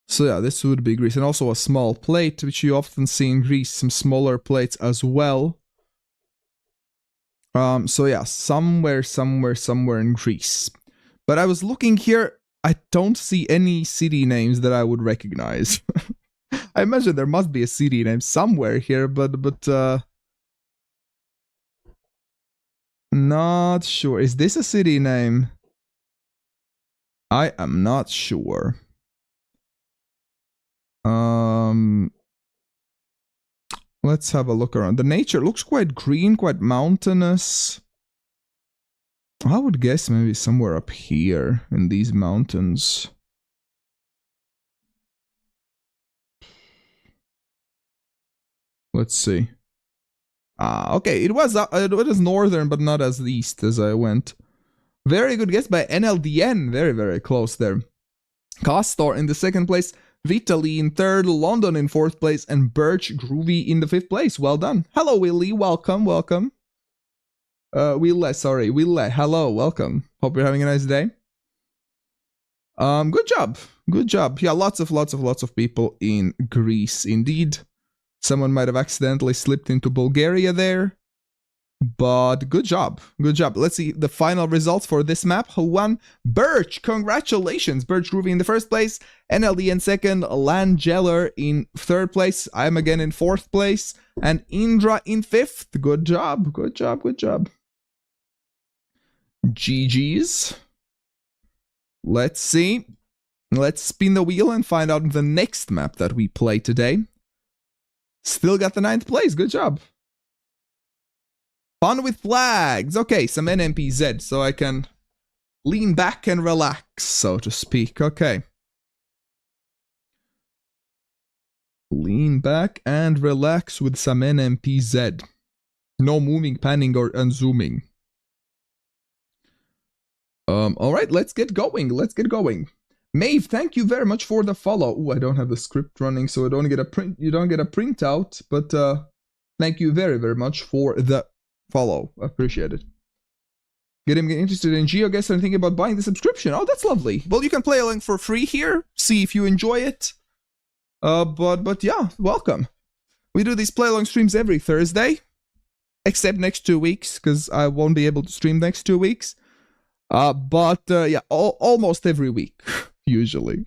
So yeah, this would be Greece. And also a small plate, which you often see in Greece. Some smaller plates as well. So yeah, somewhere in Greece. But I was looking here, I don't see any city names that I would recognize. I imagine there must be a city name somewhere here, but not sure. Is this a city name? I am not sure. Let's have a look around. The nature looks quite green, quite mountainous. I would guess maybe somewhere up here in these mountains. Let's see. Okay, it was northern, but not as east as I went. Very good guess by NLDN. Very, very close there. Castor in the second place, Vitaly in third, London in fourth place, and Birch Groovy in the fifth place. Well done. Hello, Willie. Welcome, welcome. Wille, hello, welcome. Hope you're having a nice day. Good job. Good job. Yeah, lots of people in Greece, indeed. Someone might have accidentally slipped into Bulgaria there. But good job. Good job. Let's see the final results for this map. Who won? Birch. Congratulations. Birch Groovy in the first place. NLD in second. Langeller in third place. I'm again in fourth place. And Indra in fifth. Good job. Good job. Good job. GG's. Let's see. Let's spin the wheel and find out the next map that we play today. Still got the 9th place. Good job. Fun with flags. Okay, some NMPZ so I can lean back and relax, so to speak. Okay. Lean back and relax with some NMPZ. No moving, panning, or unzooming. Alright, let's get going. Let's get going. Maeve, thank you very much for the follow. Ooh, I don't have the script running, so I don't get a print. You don't get a printout, but thank you very, very much for the follow. I appreciate it. Getting interested in GeoGuessr and thinking about buying the subscription. Oh, that's lovely. Well, you can play along for free here. See if you enjoy it. But yeah, welcome. We do these play along streams every Thursday, except next 2 weeks, because I won't be able to stream next 2 weeks. Yeah, almost every week, usually.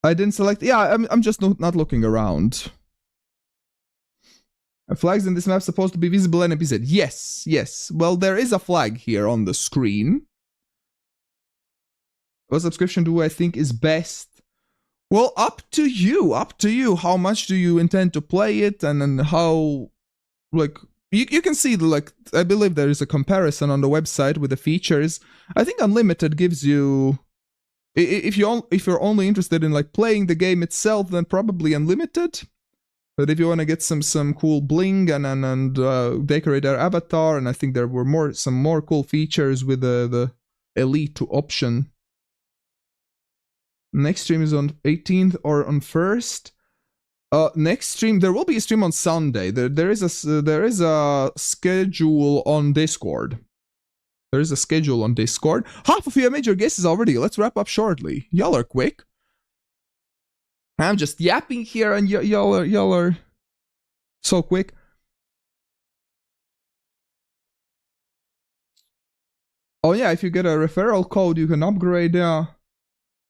I didn't select. Yeah, I'm just not looking around. Flags in this map supposed to be visible NPC. Yes, yes. Well, there is a flag here on the screen. What subscription do I think is best? Well, up to you. Up to you. How much do you intend to play it, and how, like. You can see, like, I believe there is a comparison on the website with the features. I think Unlimited gives you, if you're only interested in like playing the game itself, then probably Unlimited. But if you want to get some cool bling and decorate our avatar, and I think there were some more cool features with the Elite option. Next stream is on 18th or on 1st. Next stream, there will be a stream on Sunday. There is a schedule on Discord. There is a schedule on Discord. Half of you have made your guesses already. Let's wrap up shortly. Y'all are quick. I'm just yapping here, and y'all are so quick. Oh yeah, if you get a referral code, you can upgrade. Yeah,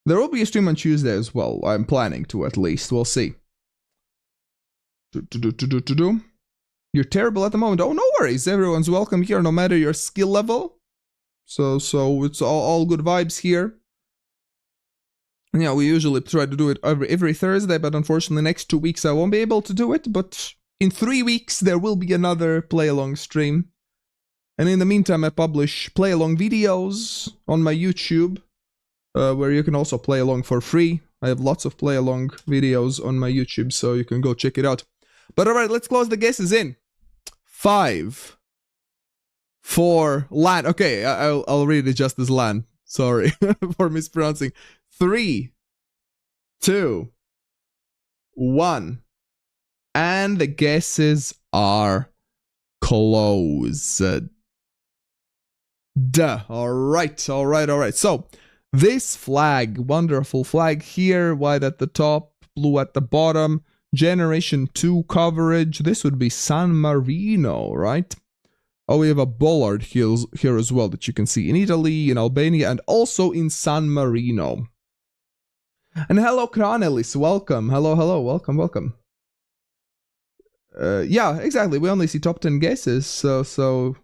there will be a stream on Tuesday as well. I'm planning to, at least. We'll see. You're terrible at the moment. Oh, no worries. Everyone's welcome here, no matter your skill level. So it's all good vibes here. And yeah, we usually try to do it every Thursday, but unfortunately next 2 weeks I won't be able to do it. But in 3 weeks there will be another play-along stream. And in the meantime I publish play-along videos on my YouTube, where you can also play along for free. I have lots of play-along videos on my YouTube, so you can go check it out. But alright, let's close the guesses in. 5, 4, LAN. Okay, I'll read it just as LAN. Sorry for mispronouncing. 3, 2, 1. And the guesses are closed. Alright. So, this flag, wonderful flag here, white at the top, blue at the bottom. Generation 2 coverage. This would be San Marino, right? Oh, we have a bollard here as well that you can see in Italy, in Albania, and also in San Marino. And hello, Kranelis. Welcome. Hello, hello. Welcome, welcome. Yeah, exactly. We only see top 10 guesses, so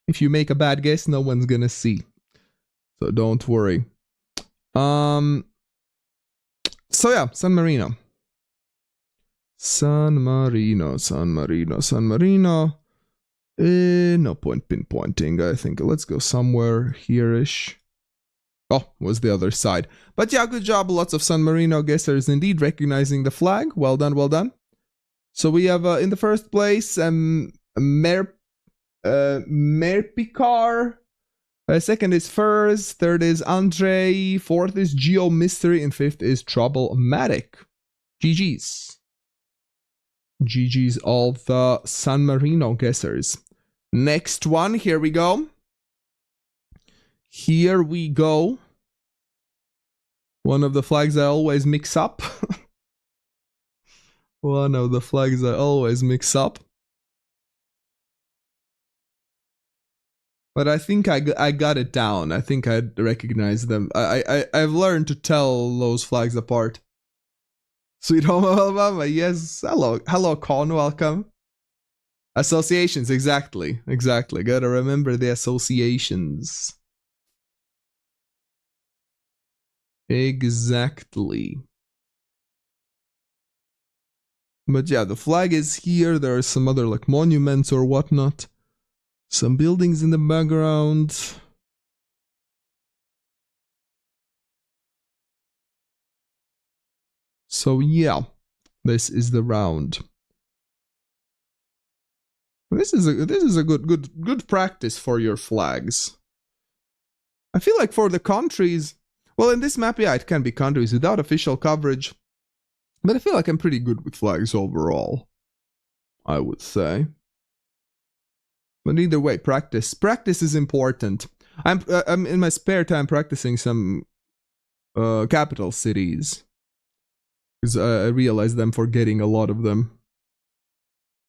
if you make a bad guess, no one's gonna see. So don't worry. So yeah, San Marino. San Marino. No point pinpointing, I think. Let's go somewhere here-ish. Oh, was the other side. But yeah, good job. Lots of San Marino guessers indeed recognizing the flag. Well done, well done. So we have in the first place Merpikar. Second is Furs. Third is Andre. Fourth is Geo Mystery. And fifth is Troublematic. GG's. GG's all the San Marino guessers. Next one. Here we go. Here we go. One of the flags I always mix up. One of the flags I always mix up. But I think I got it down. I think I recognize them. I've learned to tell those flags apart. Sweet Home Alabama, yes. Hello, Con, welcome. Associations, exactly. Gotta remember the associations. Exactly. But yeah, the flag is here. There are some other like monuments or whatnot. Some buildings in the background. So yeah, this is the round. This is a good practice for your flags. I feel like for the countries, well, in this map, yeah, it can be countries without official coverage. But I feel like I'm pretty good with flags overall, I would say. But either way, practice is important. I'm in my spare time practicing some capital cities, because I realized I'm forgetting a lot of them.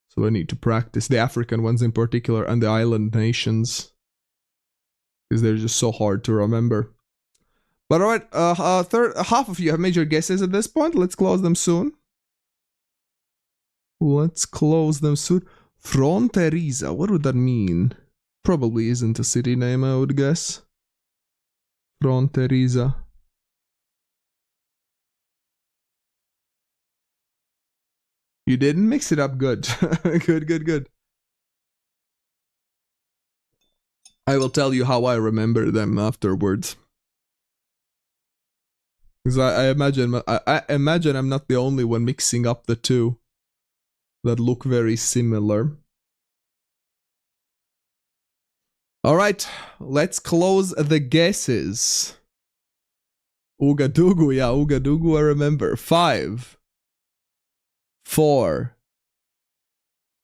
So I need to practice the African ones in particular and the island nations, because they're just so hard to remember. But alright, half of you have made your guesses at this point. Let's close them soon. Fronteriza, what would that mean? Probably isn't a city name, I would guess. Fronteriza. You didn't mix it up good. Good. I will tell you how I remember them afterwards. Because I imagine I'm not the only one mixing up the two that look very similar. Alright, let's close the guesses. Ouagadougou, yeah, Ouagadougou I remember. 5, 4,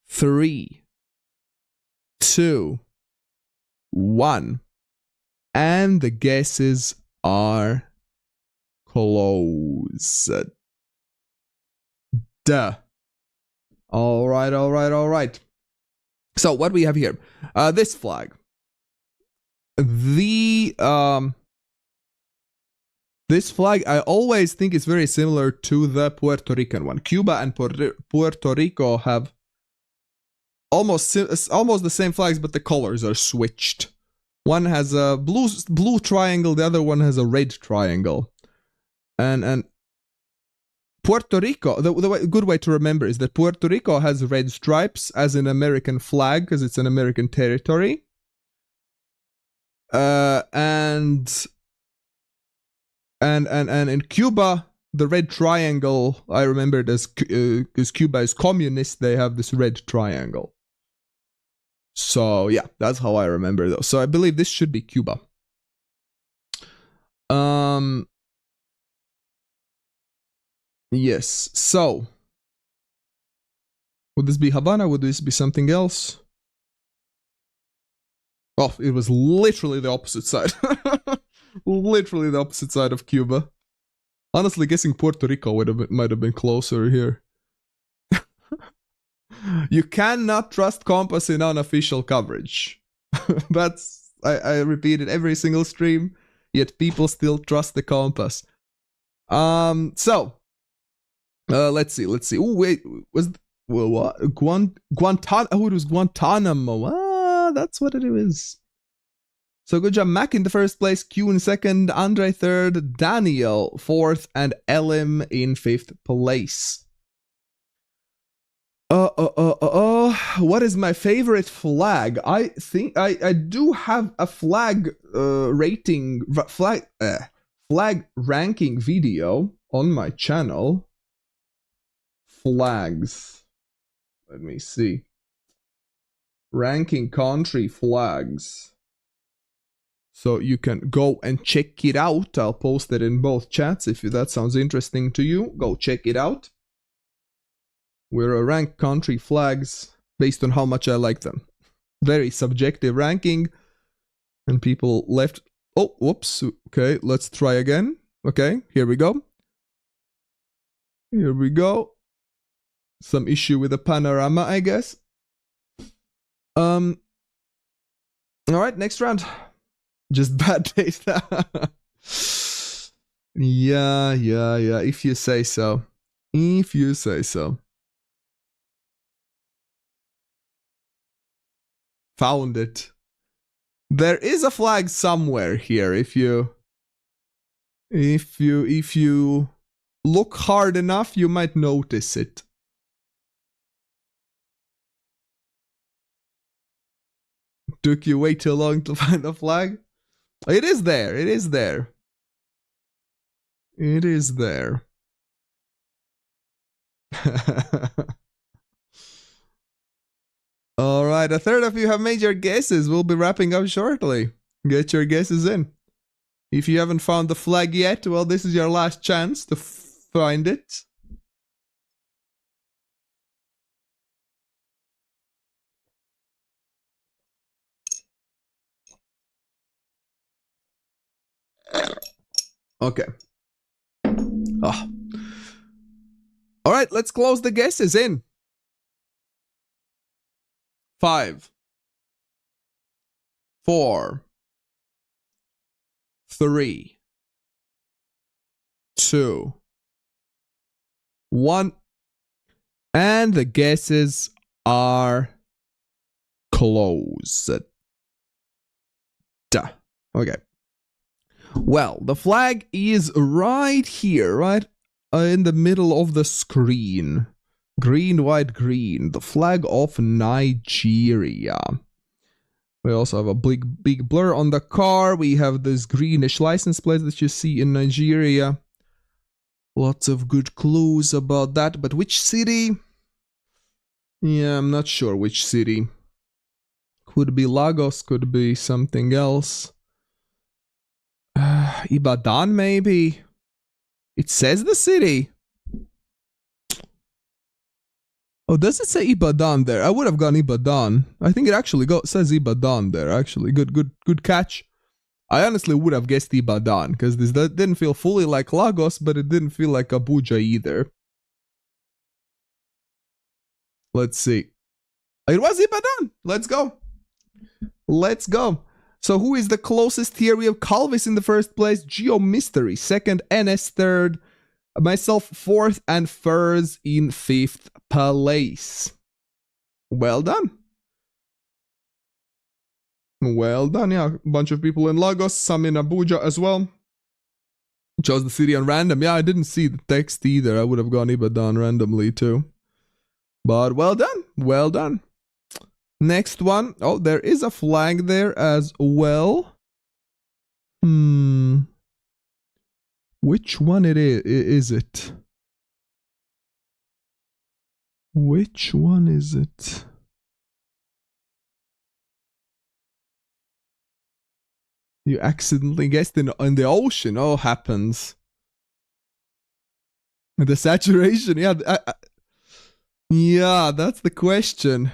3, 2, 1. And the guesses are closed. Duh. Alright. So what we have here? This flag. This flag I always think is very similar to the Puerto Rican one. Cuba and Puerto Rico have almost the same flags, but the colors are switched. One has a blue triangle, the other one has a red triangle. And Puerto Rico, the good way to remember is that Puerto Rico has red stripes as an American flag because it's an American territory. And in Cuba, the red triangle, I remember it as because Cuba is communist, they have this red triangle. So yeah, that's how I remember those. So I believe this should be Cuba. Yes, so would this be Havana? Would this be something else? Oh, it was literally the opposite side. Literally the opposite side of Cuba. Honestly, guessing Puerto Rico might have been closer here. You cannot trust Compass in unofficial coverage. I repeat it every single stream, yet people still trust the Compass. So let's see. Oh wait, was what? Guantanamo? Oh, it was Guantanamo. Ah, that's what it is. So good job, Mac in the first place, Q in second, Andre third, Daniel fourth, and Elim in fifth place. What is my favorite flag? I think I do have a flag rating flag ranking video on my channel. Flags. Let me see. Ranking country flags. So you can go and check it out. I'll post it in both chats if that sounds interesting to you. Go check it out. We're rank country flags based on how much I like them. Very subjective ranking. And people left. Oh, whoops. Okay, let's try again. Okay, here we go. Here we go. Some issue with the panorama, I guess. All right, next round. Just bad taste. Yeah. If you say so. If you say so. Found it. There is a flag somewhere here. If you look hard enough, you might notice it. Took you way too long to find the flag? It is there. It is there. It is there. All right, a third of you have made your guesses. We'll be wrapping up shortly. Get your guesses in. If you haven't found the flag yet, well, this is your last chance to find it. Okay. Oh. All right, let's close the guesses in. 5, 4, 3, 2, 1. And the guesses are closed. Duh. Okay. Well, the flag is right here, right in the middle of the screen. Green, white, green. The flag of Nigeria. We also have a big blur on the car. We have this greenish license plate that you see in Nigeria. Lots of good clues about that. But which city? Yeah, I'm not sure which city. Could be Lagos, could be something else. Ibadan, maybe? It says the city. Oh, does it say Ibadan there? I would have gone Ibadan. I think it actually says Ibadan there, actually. Good catch. I honestly would have guessed Ibadan, because this didn't feel fully like Lagos, but it didn't feel like Abuja either. Let's see. It was Ibadan. Let's go. Let's go. So who is the closest here? We have Calvis in the first place, GeoMystery second, NS third, myself fourth, and Furs in fifth place. Well done. Well done, yeah. A bunch of people in Lagos, some in Abuja as well. Chose the city on random. Yeah, I didn't see the text either. I would have gone Ibadan randomly too. But well done. Well done. Next one. Oh, there is a flag there as well. Which one is it? Which one is it? You accidentally guessed in the ocean. Oh, happens. The saturation. Yeah, yeah, that's the question.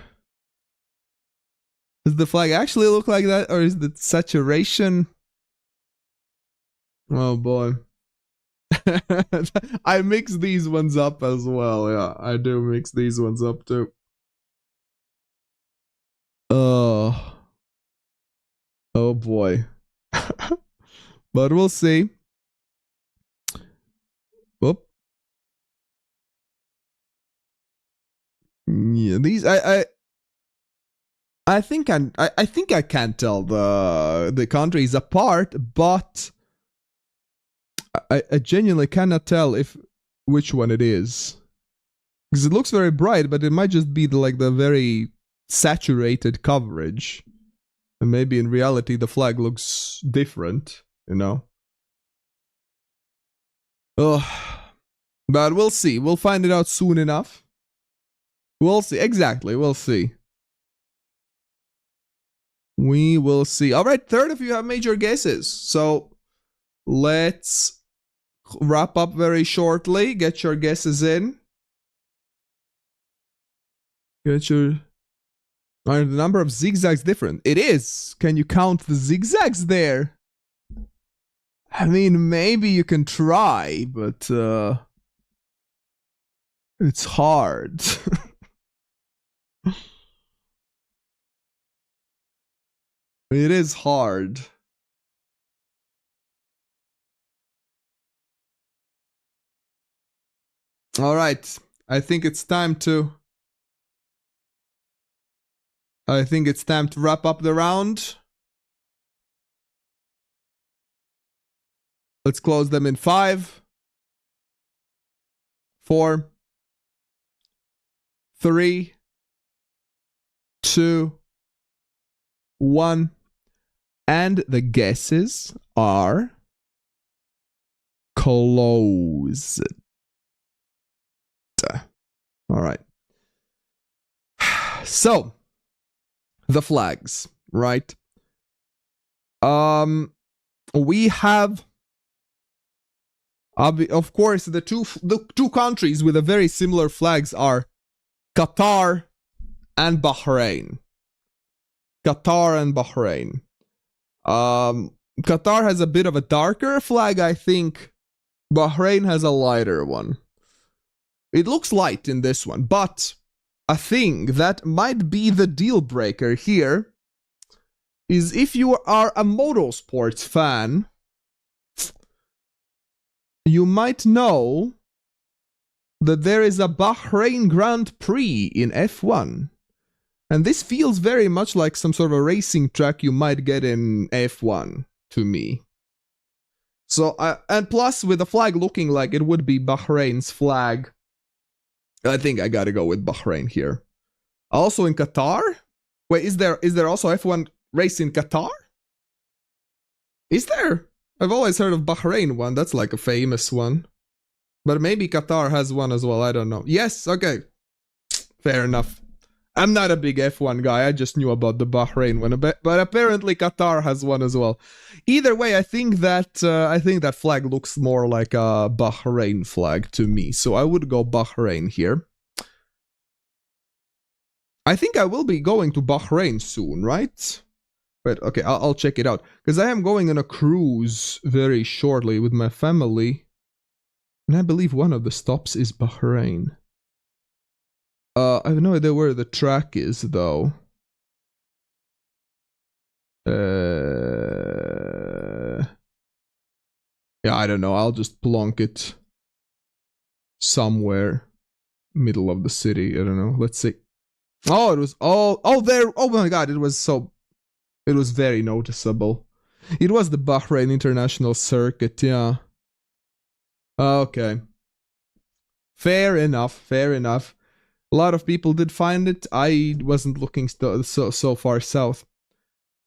Does the flag actually look like that, or is the saturation? Oh boy. I mix these ones up as well. Yeah, I do mix these ones up too. Oh boy. But we'll see. these I think I can't tell the countries apart, but I genuinely cannot tell which one it is. Because it looks very bright, but it might just be the very saturated coverage. And maybe in reality the flag looks different, you know? Ugh. But we'll see. We'll find it out soon enough. We'll see. Exactly. We'll see. We will see. Alright, third of you have made your guesses. So let's wrap up very shortly. Get your guesses in. Get your... Are the number of zigzags different? It is. Can you count the zigzags there? I mean, maybe you can try, but it's hard. It is hard. All right. I think it's time to wrap up the round. Let's close them in 5, 4, 3, 2, 1. And the guesses are closed. All right. So, the flags, right? We have, of course, the two countries with a very similar flags are Qatar and Bahrain. Qatar and Bahrain. Qatar has a bit of a darker flag, I think. Bahrain has a lighter one. It looks light in this one, but a thing that might be the deal breaker here is if you are a motorsports fan, you might know that there is a Bahrain Grand Prix in F1. And this feels very much like some sort of a racing track you might get in F1 to me. So, and plus with the flag looking like it would be Bahrain's flag, I think I gotta go with Bahrain here. Also in Qatar? Wait, is there also F1 race in Qatar? Is there? I've always heard of Bahrain one. That's like a famous one. But maybe Qatar has one as well. I don't know. Yes, okay. Fair enough. I'm not a big F1 guy. I just knew about the Bahrain one. But apparently Qatar has one as well. Either way, I think that flag looks more like a Bahrain flag to me. So I would go Bahrain here. I think I will be going to Bahrain soon, right? But okay, I'll check it out. Because I am going on a cruise very shortly with my family. And I believe one of the stops is Bahrain. I have no idea where the track is, though. Yeah, I don't know. I'll just plonk it somewhere middle of the city. I don't know. Let's see. Oh, it was there. Oh my god, it was very noticeable. It was the Bahrain International Circuit, yeah. Okay. Fair enough. A lot of people did find it. I wasn't looking so far south.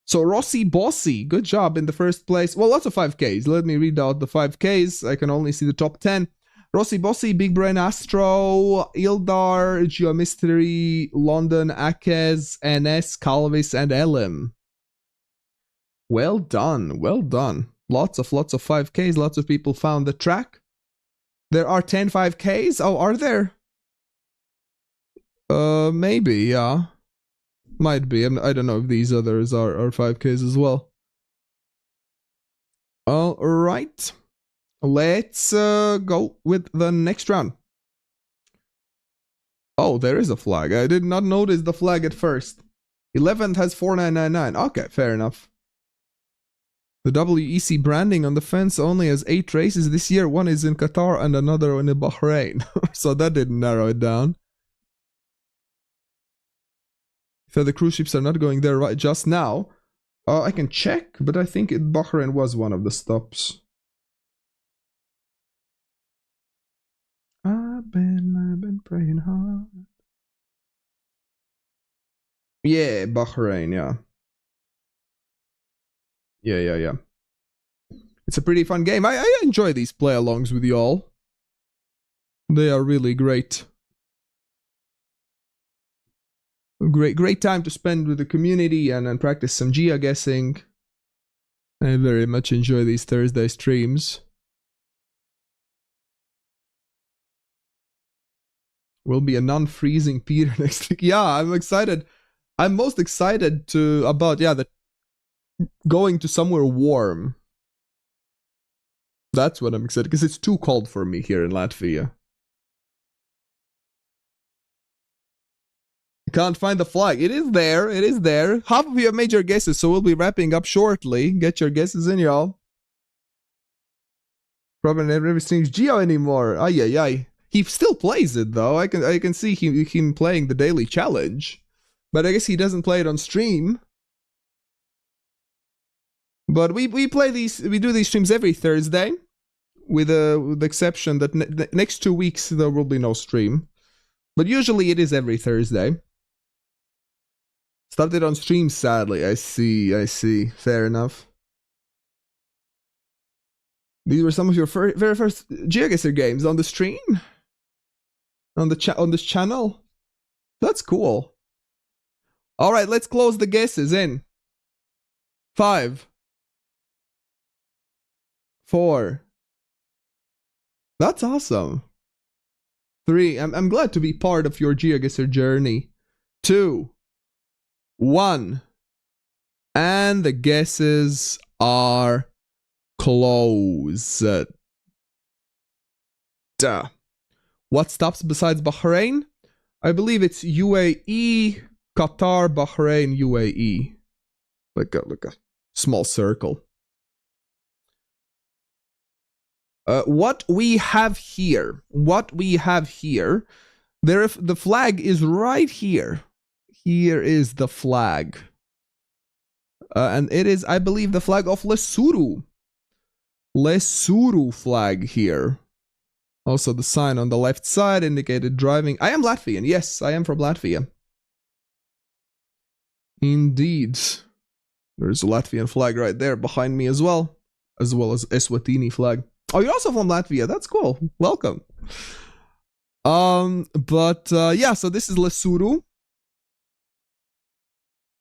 So Rossi Bossi, good job in the first place. Well, lots of 5Ks. Let me read out the 5Ks. I can only see the top 10. Rossi Bossi, Big Brain Astro, Ildar, Geomystery, London, Akez, NS, Calvis, and Elim. Well done. Lots of 5Ks. Lots of people found the track. There are 10 5Ks. Oh, are there? Maybe, yeah. Might be. I don't know if these others are 5Ks as well. Alright. Let's go with the next round. Oh, there is a flag. I did not notice the flag at first. 11th has 4999. Okay, fair enough. The WEC branding on the fence only has 8 races this year. One is in Qatar and another one in Bahrain. So that didn't narrow it down. If the cruise ships are not going there right just now, I can check, but I think Bahrain was one of the stops. I've been praying hard. Yeah, Bahrain, yeah. Yeah. It's a pretty fun game. I enjoy these play-alongs with y'all. They are really great. Great time to spend with the community and practice some GeoGuessing. I very much enjoy these Thursday streams. Will be a non-freezing Peter next week. Yeah, I'm excited. I'm most excited about going to somewhere warm. That's what I'm excited, because it's too cold for me here in Latvia. Can't find the flag. It is there. It is there. Half of you have made your guesses, so we'll be wrapping up shortly. Get your guesses in, y'all. Probably never streams Geo anymore. Ay. He still plays it though. I can see him playing the daily challenge, but I guess he doesn't play it on stream. But we do these streams every Thursday, with the exception that the next 2 weeks there will be no stream. But usually it is every Thursday. Stopped it on stream, sadly. I see. Fair enough. These were some of your very first GeoGuessr games on the stream? On this channel? That's cool. Alright, let's close the guesses in. 5. 4. That's awesome. 3. I'm glad to be part of your GeoGuessr journey. 2. 1. And the guesses are closed. Duh. What stops besides Bahrain? I believe it's UAE, Qatar, Bahrain, UAE. Like a small circle. What we have here. The flag is right here. Here is the flag. And it is, I believe, the flag of Lesotho. Lesotho flag here. Also, the sign on the left side indicated driving. I am Latvian. Yes, I am from Latvia. Indeed. There's a Latvian flag right there behind me as well as Eswatini flag. Oh, you're also from Latvia. That's cool. Welcome. Yeah, so this is Lesotho.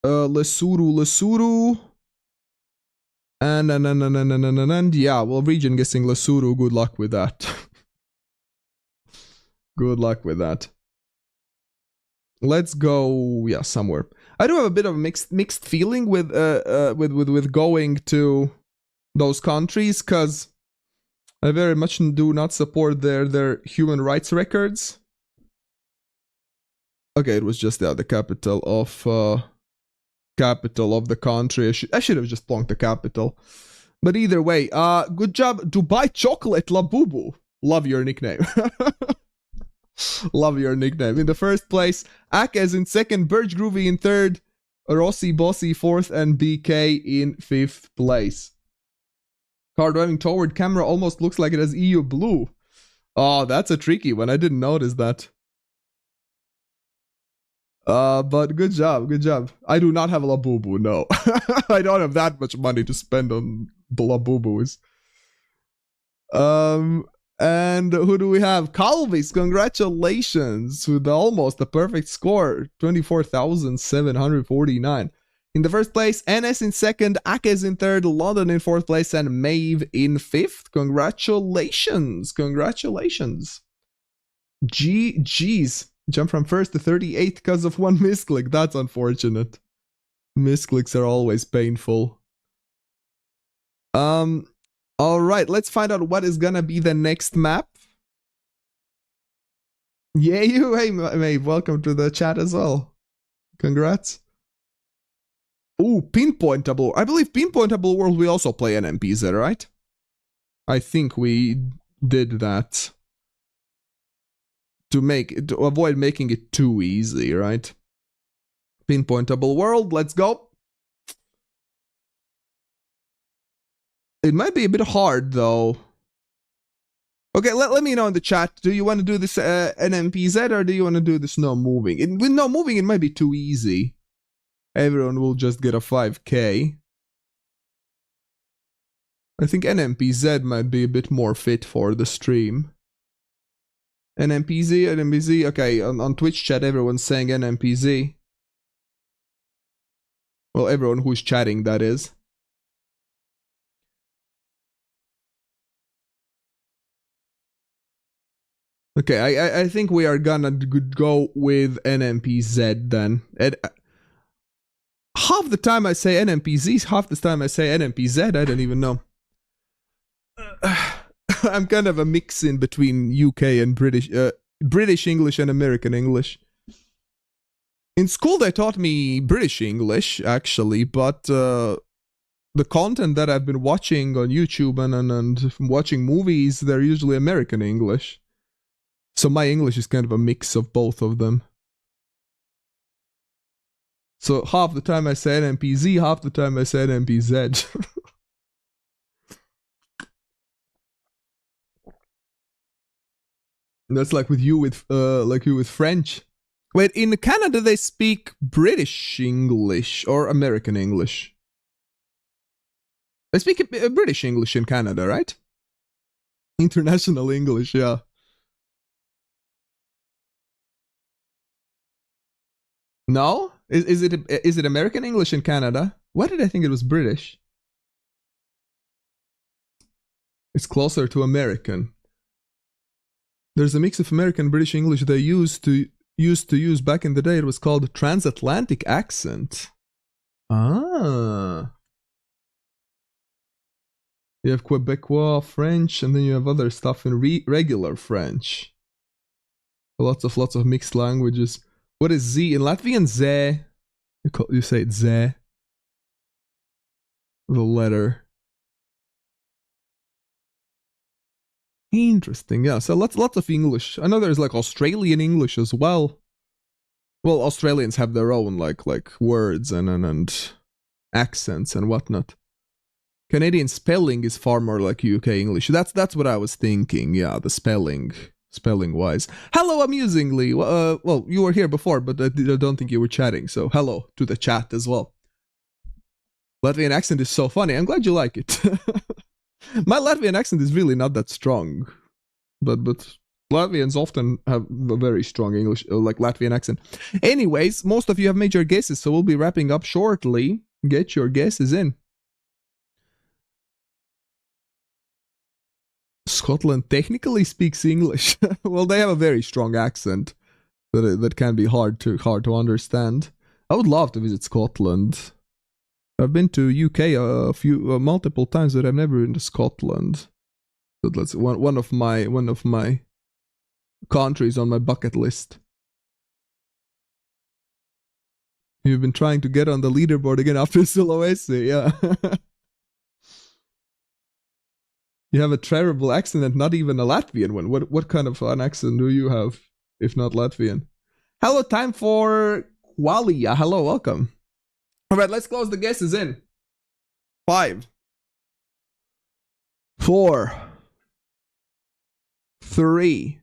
Lesotho. And yeah, well, region guessing Lesotho. Good luck with that. Good luck with that. Let's go, yeah, somewhere. I do have a bit of a mixed feeling with going to those countries, because I very much do not support their human rights records. Okay, it was just the capital of the country. I should have just plonked the capital. But either way, good job. Dubai Chocolate Labubu. Love your nickname. Love your nickname. In the first place, Akez in second, Birch Groovy in third, Rossi Bossy fourth, and BK in fifth place. Car driving toward camera almost looks like it has EU blue. Oh, that's a tricky one. I didn't notice that. But good job. I do not have a Labubu, no. I don't have that much money to spend on Labubus. And who do we have? Calvis, congratulations with almost a perfect score, 24,749. In the first place, NS in second, Akez in third, London in fourth place, and Maeve in fifth. Congratulations. Jeez. Jump from first to 38th because of one misclick. That's unfortunate. Misclicks are always painful. Alright, let's find out what is gonna be the next map. Yeah, hey Maeve, welcome to the chat as well. Congrats. Ooh, Pinpointable. I believe Pinpointable World we also play NMPZ, right? I think we did that. To avoid making it too easy, right? Pinpointable world, let's go. It might be a bit hard though. Okay, let me know in the chat. Do you want to do this NMPZ or do you want to do this no moving? With no moving, it might be too easy. Everyone will just get a 5k. I think NMPZ might be a bit more fit for the stream. NMPZ, okay, on Twitch chat everyone's saying NMPZ. Well, everyone who's chatting, that is. Okay, I think we are gonna go with NMPZ then. Half the time I say NMPZ, half the time I say NMPZ, I don't even know. I'm kind of a mix in between UK and British English and American English. In school they taught me British English, actually, but the content that I've been watching on YouTube and watching movies, they're usually American English. So my English is kind of a mix of both of them. So half the time I say NMPZ, half the time I say NMPZ. That's like with you with French. Wait, in Canada they speak British English or American English? They speak British English in Canada, right? International English, yeah. No? Is it American English in Canada? Why did I think it was British? It's closer to American. There's a mix of American and British English they used to use back in the day. It was called transatlantic accent. Ah. You have Quebecois French, and then you have other stuff in regular French. Lots of mixed languages. What is Z in Latvian? Z. You say it Z. The letter. Interesting, yeah. So lots of English. I know there's like Australian English as well. Well, Australians have their own like words and accents and whatnot. Canadian spelling is far more like UK English. That's what I was thinking. Yeah, the spelling wise. Hello, amusingly. Well, you were here before, but I don't think you were chatting. So hello to the chat as well. Latvian accent is so funny. I'm glad you like it. My Latvian accent is really not that strong, but Latvians often have a very strong English, like Latvian accent. Anyways, most of you have made your guesses, so we'll be wrapping up shortly. Get your guesses in. Scotland technically speaks English. Well, they have a very strong accent that can be hard to understand. I would love to visit Scotland. I've been to UK multiple times, but I've never been to Scotland. But that's one of my countries on my bucket list. You've been trying to get on the leaderboard again after Sulawesi, yeah. You have a terrible accent and not even a Latvian one. What kind of an accent do you have, if not Latvian? Hello, time for Qualia. Hello, welcome. All right, let's close the guesses in. 5, 4, 3,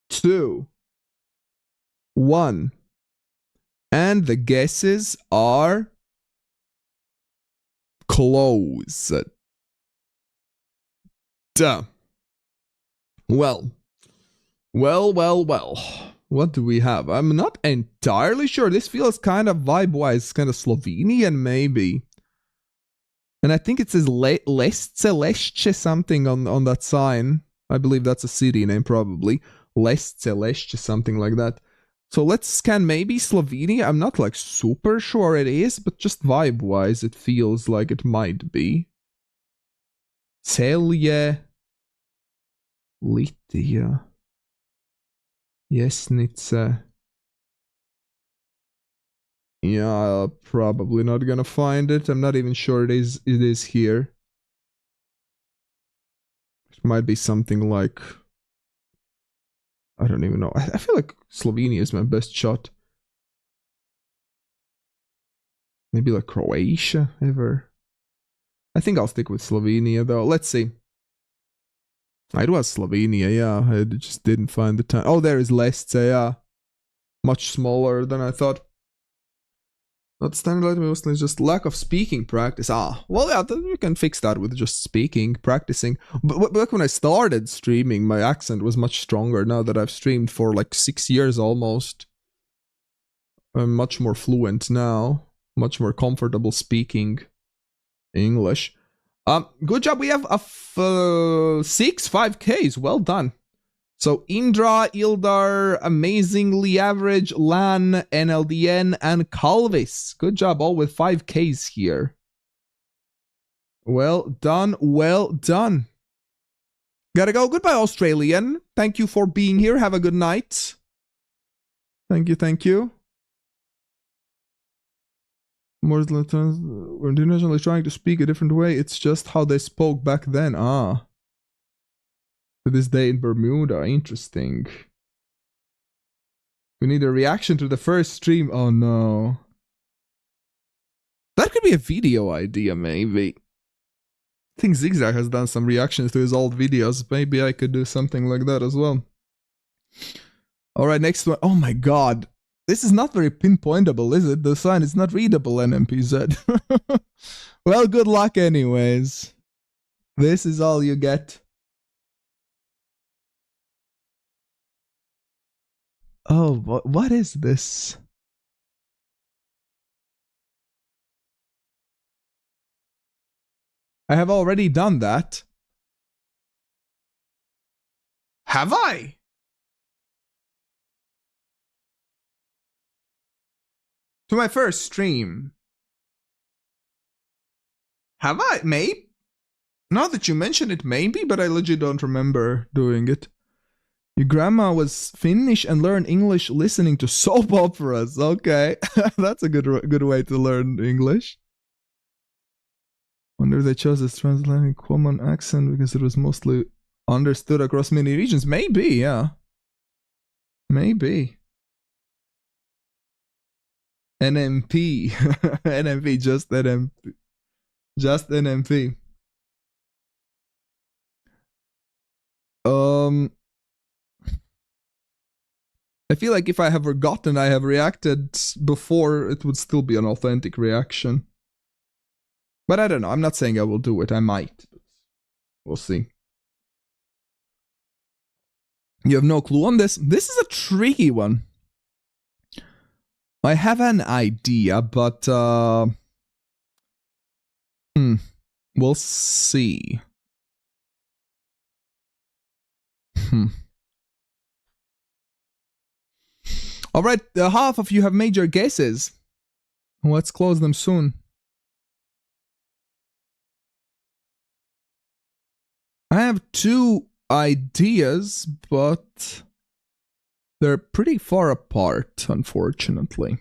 2, 1. And the guesses are closed. Duh. Well. What do we have? I'm not entirely sure. This feels kind of vibe-wise, kind of Slovenian, maybe. And I think it says Lesce something on that sign. I believe that's a city name, probably. Lesce, something like that. So let's scan maybe Slovenia. I'm not like super sure it is, but just vibe-wise, it feels like it might be. Celje. Litija. Jesnica. Yeah, probably not gonna find it. I'm not even sure it is here. It might be something like, I don't even know. I feel like Slovenia is my best shot. Maybe like Croatia ever. I think I'll stick with Slovenia though. Let's see. It was Slovenia, yeah. I just didn't find the time. Oh, there is Lestse, yeah. Much smaller than I thought. Not standard mostly just lack of speaking practice. Well, yeah, you can fix that with just speaking, practicing. But back when I started streaming, my accent was much stronger. Now that I've streamed for like 6 years almost, I'm much more fluent now. Much more comfortable speaking English. Good job. We have a 5Ks. Well done. So Indra, Ildar, Amazingly Average, Lan, NLDN, and Calvis. Good job, all with 5Ks here. Well done, well done. Gotta go. Goodbye, Australian. Thank you for being here. Have a good night. Thank you, thank you. We're internationally trying to speak a different way. It's just how they spoke back then. To this day in Bermuda. Interesting. We need a reaction to the first stream. Oh no. That could be a video idea, maybe. I think Zigzag has done some reactions to his old videos. Maybe I could do something like that as well. Alright, next one. Oh my god. This is not very pinpointable, is it? The sign is not readable, NMPZ. Well, good luck anyways. This is all you get. Oh, what is this? I have already done that. Have I? To my first stream. Have I? Maybe? Now that you mention it, maybe, but I legit don't remember doing it. Your grandma was Finnish and learned English listening to soap operas. Okay, that's a good way to learn English. Wonder if they chose this transatlantic common accent because it was mostly understood across many regions. Maybe, yeah. Maybe. NMP. NMP, just NMP. Just NMP. I feel like if I have forgotten I have reacted before, it would still be an authentic reaction. But I don't know. I'm not saying I will do it. I might. We'll see. You have no clue on this? This is a tricky one. I have an idea, but we'll see. All right, half of you have made your guesses. Let's close them soon. I have 2 ideas, but they're pretty far apart, unfortunately.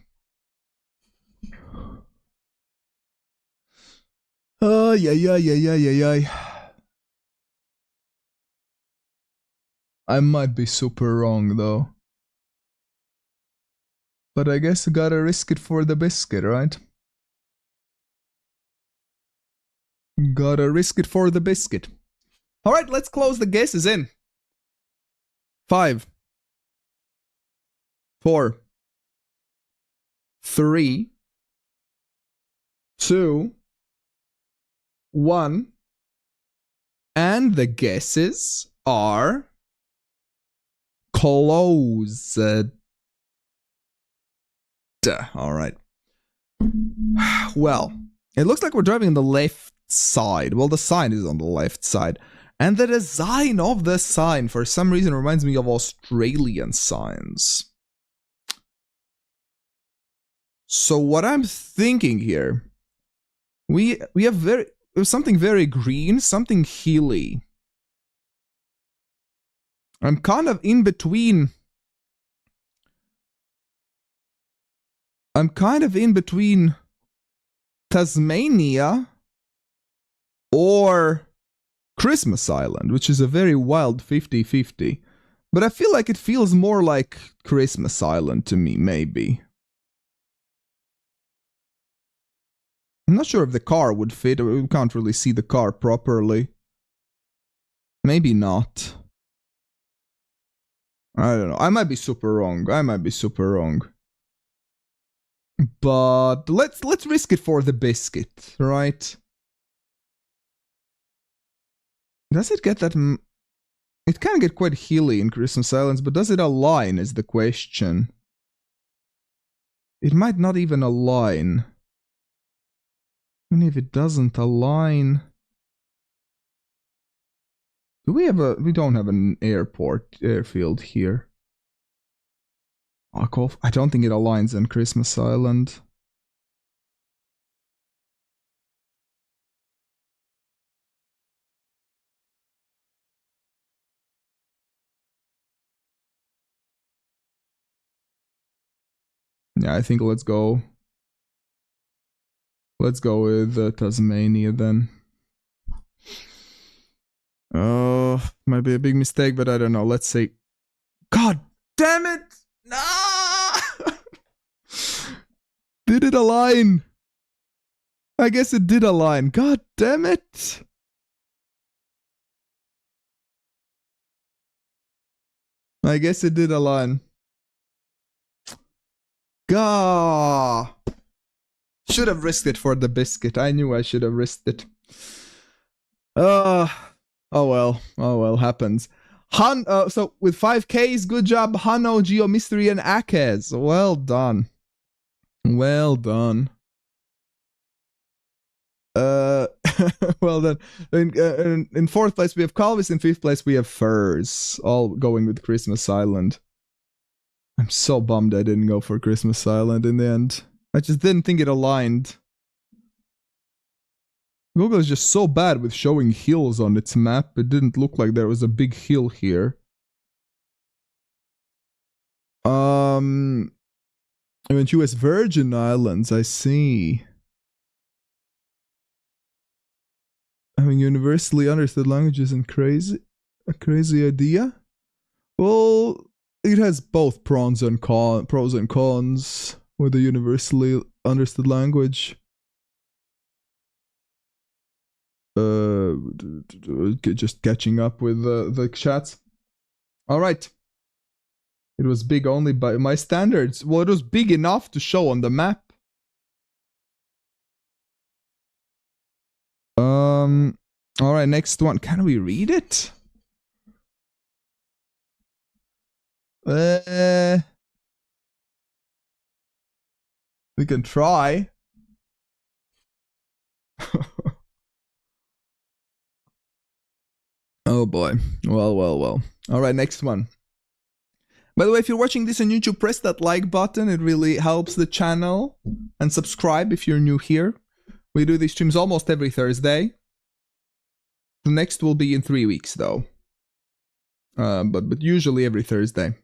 Yeah. I might be super wrong, though. But I guess I gotta risk it for the biscuit, right? Gotta risk it for the biscuit. Alright, let's close the guesses in. 5, 4, 3, 2, 1. And the guesses are closed. Alright. Well, it looks like we're driving on the left side. Well, the sign is on the left side. And the design of the sign, for some reason, reminds me of Australian signs. So what I'm thinking here, we have something very green, something hilly. I'm kind of in between. Tasmania or Christmas Island, which is a very wild 50-50. But I feel like it feels more like Christmas Island to me, maybe. I'm not sure if the car would fit. We can't really see the car properly. Maybe not. I don't know. I might be super wrong. But let's risk it for the biscuit, right? Does it get that? It can get quite hilly in Christmas Islands, but does it align is the question. It might not even align. And if it doesn't align... We don't have an airfield here. I don't think it aligns on Christmas Island. Yeah, I think let's go. Let's go with Tasmania then. Might be a big mistake, but I don't know. Let's say. God damn it! No! Did it align? I guess it did align. God damn it! I guess it did align. Gah! Should have risked it for the biscuit. I knew I should have risked it. Oh well, happens. So with 5Ks, good job, Hano, Geo Mystery, and Akez. Well done. Well done. Well done. In fourth place we have Calvis, in fifth place we have Furs, all going with Christmas Island. I'm so bummed I didn't go for Christmas Island in the end. I just didn't think it aligned. Google is just so bad with showing hills on its map. It didn't look like there was a big hill here. I went US Virgin Islands, I see. Having universally understood languages and a crazy idea? Well, it has both pros and cons with a universally understood language. Just catching up with the chats. All right. It was big only by my standards. Well, it was big enough to show on the map. All right, next one. Can we read it? We can try. Oh boy. Well. All right, next one. By the way, if you're watching this on YouTube, press that like button. It really helps the channel. And subscribe if you're new here. We do these streams almost every Thursday. The next will be in 3 weeks, though. But usually every Thursday.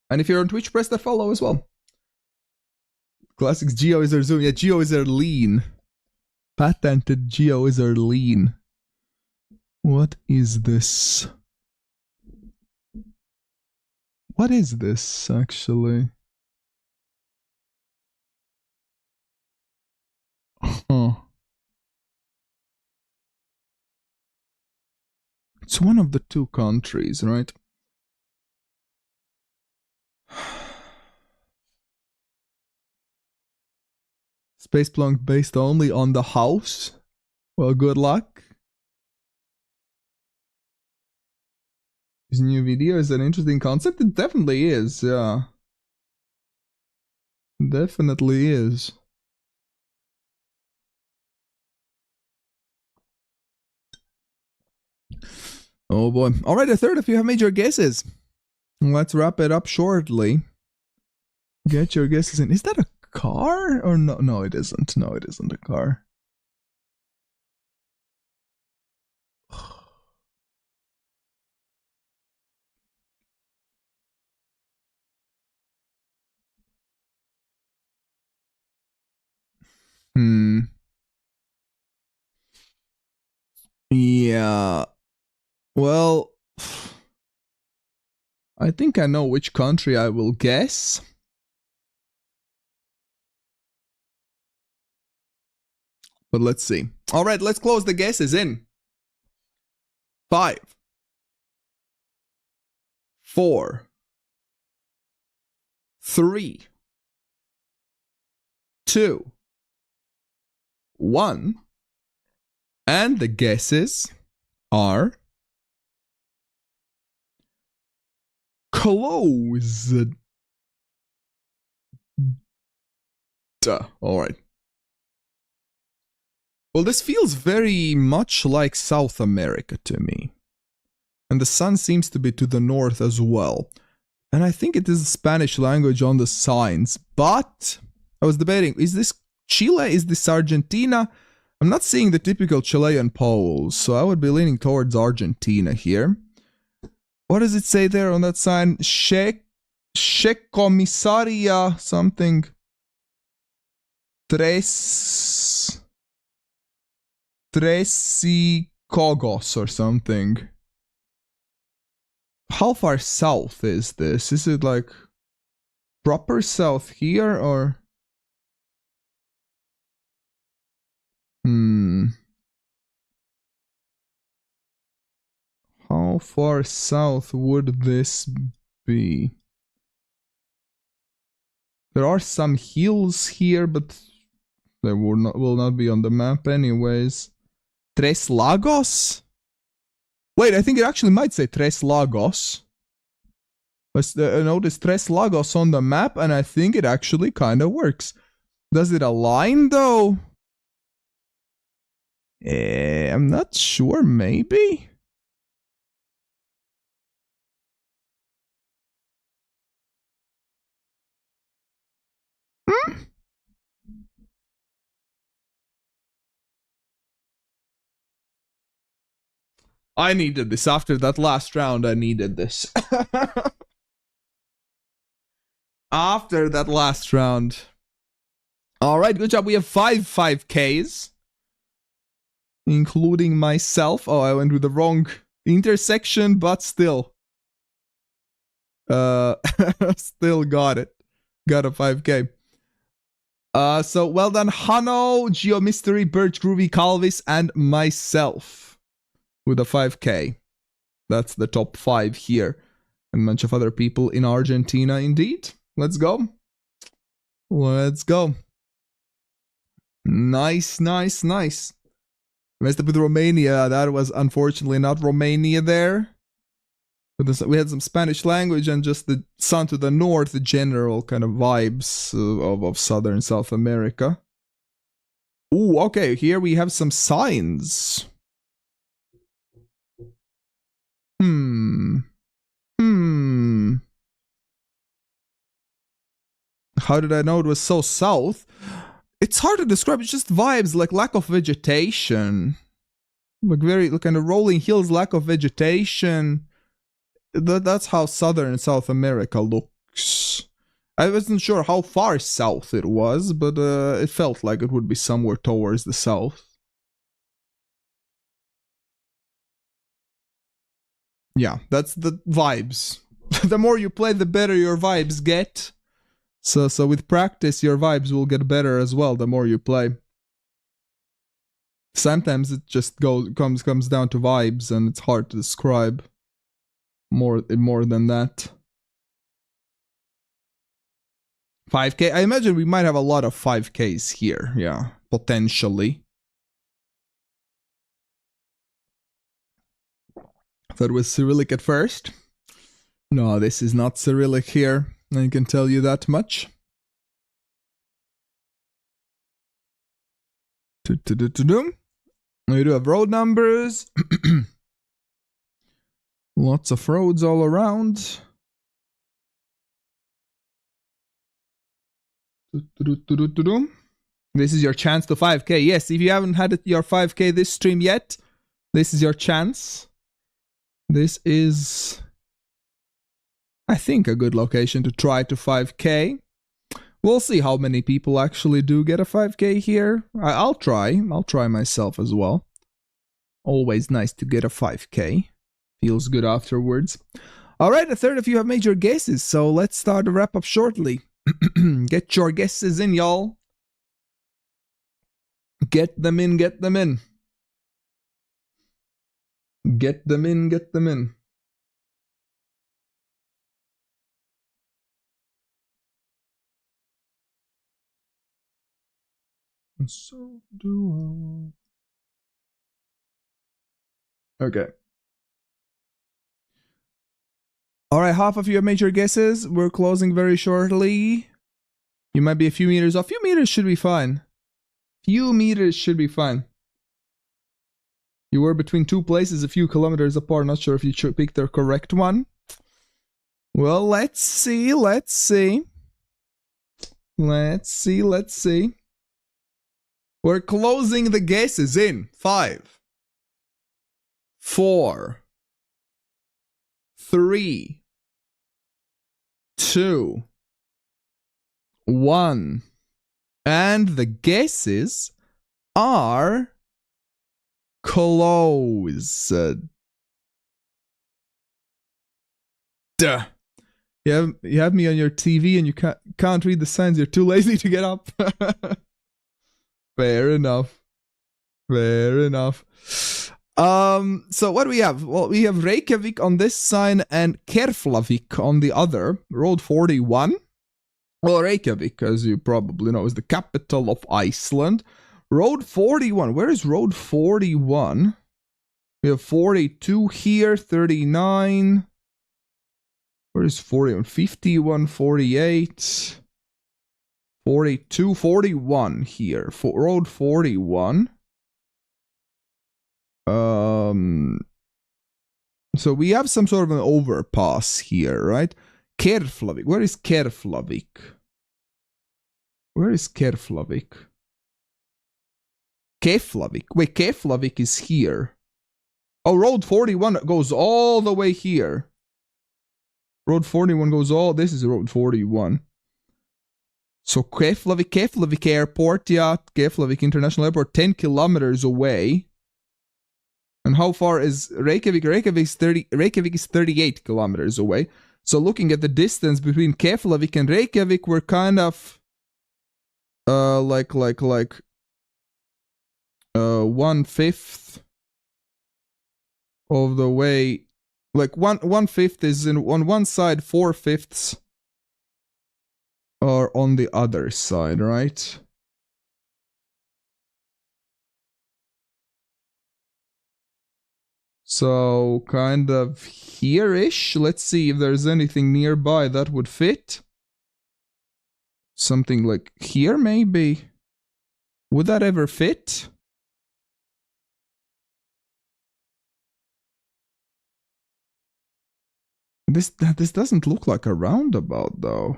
And if you're on Twitch, press that follow as well. Classics GeoGuessr Zoom. Yeah, GeoGuessr Lean. Patented GeoGuessr Lean. What is this? What is this, actually? Huh. It's one of the two countries, right? Space plunk based only on the house? Well, good luck. This new video is an interesting concept. It definitely is, yeah. Definitely is. Oh boy. Alright, a third of you have made your guesses. Let's wrap it up shortly. Get your guesses in. Is that a car? Or no? No, it isn't. No, it isn't a car. Yeah. Well, I think I know which country I will guess. But let's see. All right, let's close the guesses in 5, 4, 3, 2, 1. And the guesses are closed. All right. Well, this feels very much like South America to me. And the sun seems to be to the north as well. And I think it is Spanish language on the signs. But I was debating, is this Chile? Is this Argentina? I'm not seeing the typical Chilean poles, so I would be leaning towards Argentina here. What does it say there on that sign? Che Comisaria something. Cogos or something. How far south is this? Is it like proper south here or? How far south would this be? There are some hills here, but they will not be on the map anyways. Tres Lagos? Wait, I think it actually might say Tres Lagos. I noticed Tres Lagos on the map, and I think it actually kind of works. Does it align though? I'm not sure, maybe? I needed this. After that last round, I needed this. After that last round. Alright, good job. We have 5 5Ks. Including myself. Oh, I went with the wrong intersection, but still. Still got it. Got a 5K. So well done, Hano, GeoMystery, Birch, Groovy, Calvis, and myself. With a 5K. That's the top 5 here. And a bunch of other people in Argentina indeed. Let's go. Let's go. Nice, nice, nice. Messed up with Romania. That was unfortunately not Romania there. But we had some Spanish language and just the sun to the north, the general kind of vibes of southern South America. Ooh, okay. Here we have some signs. How did I know it was so south? It's hard to describe. It's just vibes, like lack of vegetation. Like very kind of rolling hills, lack of vegetation. That's how southern South America looks. I wasn't sure how far south it was, but it felt like it would be somewhere towards the south. Yeah, that's the vibes. The more you play, the better your vibes get. So with practice, your vibes will get better as well the more you play. Sometimes it just comes down to vibes, and it's hard to describe more than that. 5K? I imagine we might have a lot of 5Ks here. Yeah, potentially. Thought it was Cyrillic at first. No, this is not Cyrillic here. I can tell you that much. We do have road numbers. Lots of roads all around. This is your chance to 5K. Yes, if you haven't had your 5K this stream yet, this is your chance. This is, I think, a good location to try to 5K. We'll see how many people actually do get a 5K here. I'll try. I'll try myself as well. Always nice to get a 5K. Feels good afterwards. Alright, a third of you have made your guesses, so let's start the wrap up shortly. Get your guesses in, y'all. Get them in, get them in. Get them in, get them in. And so do I. Okay. Alright, half of you have made your guesses. We're closing very shortly. You might be a few meters off. Few meters should be fine. Few meters should be fine. You were between two places a few kilometers apart. Not sure if you picked the correct one. Well, let's see. Let's see. Let's see. Let's see. We're closing the guesses in 5, 4, 3, 2, 1. And the guesses are closed. Duh. You have me on your TV and you can't read the signs. You're too lazy to get up. Fair enough. Fair enough. So what do we have? Well, we have Reykjavik on this sign and Keflavik on the other. Road 41. Well, Reykjavik, as you probably know, is the capital of Iceland. Road 41. Where is Road 41? We have 42 here, 39. Where is 41? 51, 48. 42, 41 here. Road 41. So we have some sort of an overpass here, right? Keflavik. Where is Keflavik? Where is Keflavik? Keflavik. Wait, Keflavik is here. Oh, Road 41 goes all the way here. Road 41 goes all... This is Road 41. So Keflavik Airport, yeah. Keflavik International Airport, 10 kilometers away. And how far is Reykjavik? Reykjavik is 38 kilometers away. So looking at the distance between Keflavik and Reykjavik, we're kind of... like 1/5 of the way, like 1/5 is on one side, 4/5 are on the other side, right? So kind of here-ish. Let's see if there's anything nearby that would fit. Something like here, maybe. Would that ever fit? This doesn't look like a roundabout, though.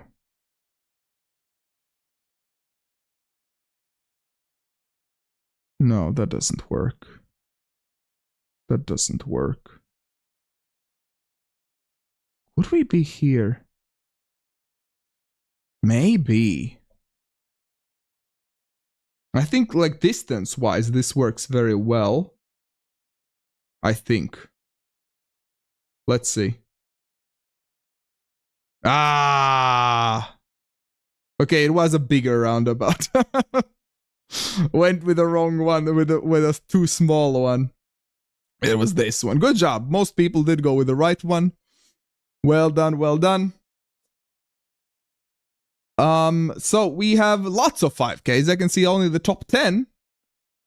No, that doesn't work. That doesn't work. Would we be here? Maybe. I think, like, distance-wise, this works very well. I think. Let's see. Ah! Okay, it was a bigger roundabout. Went with the wrong one, with a too small one. It was this one. Good job. Most people did go with the right one. Well done, well done. So we have lots of 5Ks. I can see only the top 10.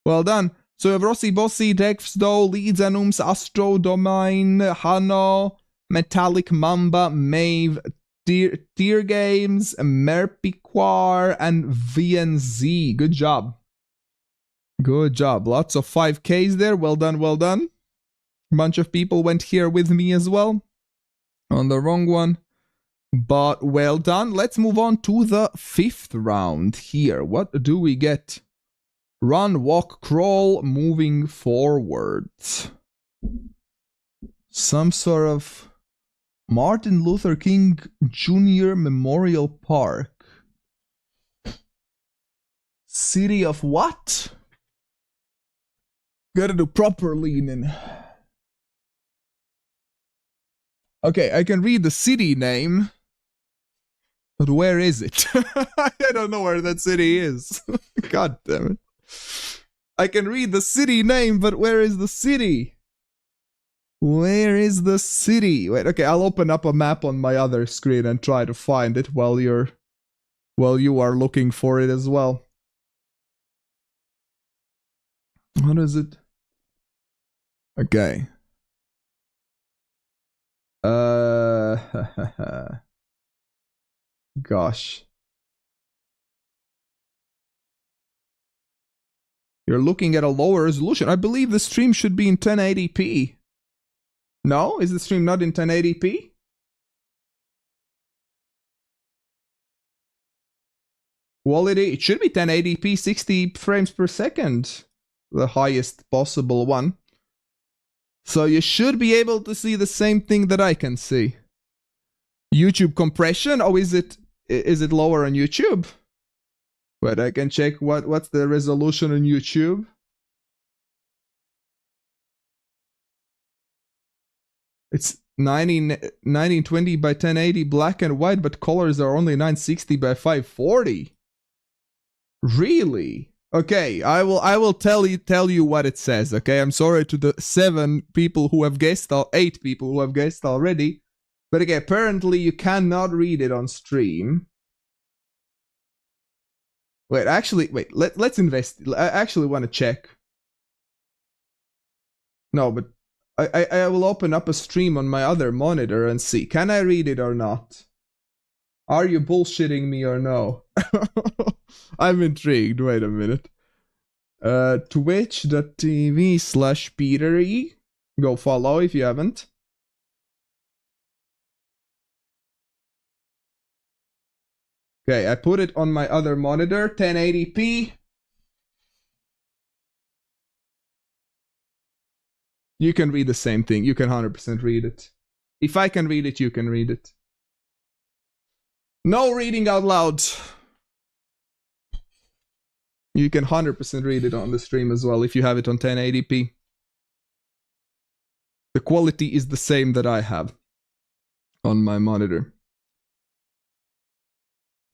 Well done. So we have Rossi, Bossi, Dexdo, Leeds, Anums, Astro, Domain, Hano, Metallic, Mamba, Mave, Tier Games, Merpiquar, and VNZ. Good job. Good job. Lots of 5Ks there. Well done, well done. A bunch of people went here with me as well. On the wrong one. But well done. Let's move on to the 5th round here. What do we get? Run, walk, crawl, moving forward. Some sort of Martin Luther King Jr. Memorial Park. City of what? Gotta do proper leaning. Okay, I can read the city name. But where is it? I don't know where that city is. God damn it. I can read the city name, but where is the city? Where is the city? Wait, okay, I'll open up a map on my other screen and try to find it while you are looking for it as well. What is it? Okay. Gosh. You're looking at a lower resolution. I believe the stream should be in 1080p. No? Is the stream not in 1080p? Quality, it should be 1080p, 60 frames per second. The highest possible one. So you should be able to see the same thing that I can see. YouTube compression? Oh, is it lower on YouTube? Wait, I can check what's the resolution on YouTube. It's 1920 by 1080 black and white, but colors are only 960 by 540. Really? Okay, I will tell you what it says. Okay, I'm sorry to the 8 people who have guessed already. But again, apparently you cannot read it on stream. Wait, let's invest. I actually want to check. No, but I will open up a stream on my other monitor and see. Can I read it or not? Are you bullshitting me or no? I'm intrigued. Wait a minute. Twitch.tv/Petery. Go follow if you haven't. Okay, I put it on my other monitor, 1080p. You can read the same thing. You can 100% read it. If I can read it, you can read it. No reading out loud. You can 100% read it on the stream as well if you have it on 1080p. The quality is the same that I have on my monitor.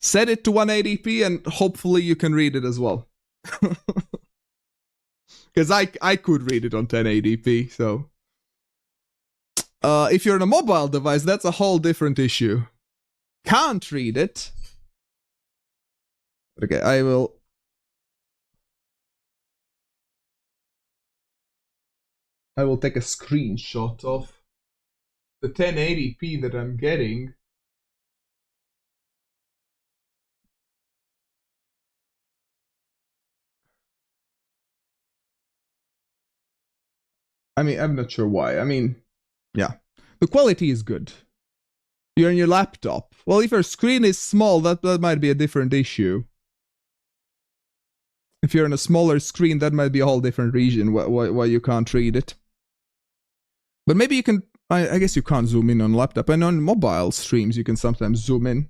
Set it to 180p and hopefully you can read it as well. Because I could read it on 1080p, so... if you're on a mobile device, that's a whole different issue. Can't read it. Okay, I will take a screenshot of the 1080p that I'm getting. I mean, I'm not sure why. I mean, yeah. The quality is good. You're on your laptop. Well, if your screen is small, that might be a different issue. If you're on a smaller screen, that might be a whole different reason why you can't read it. But maybe you can... I guess you can't zoom in on laptop. And on mobile streams, you can sometimes zoom in.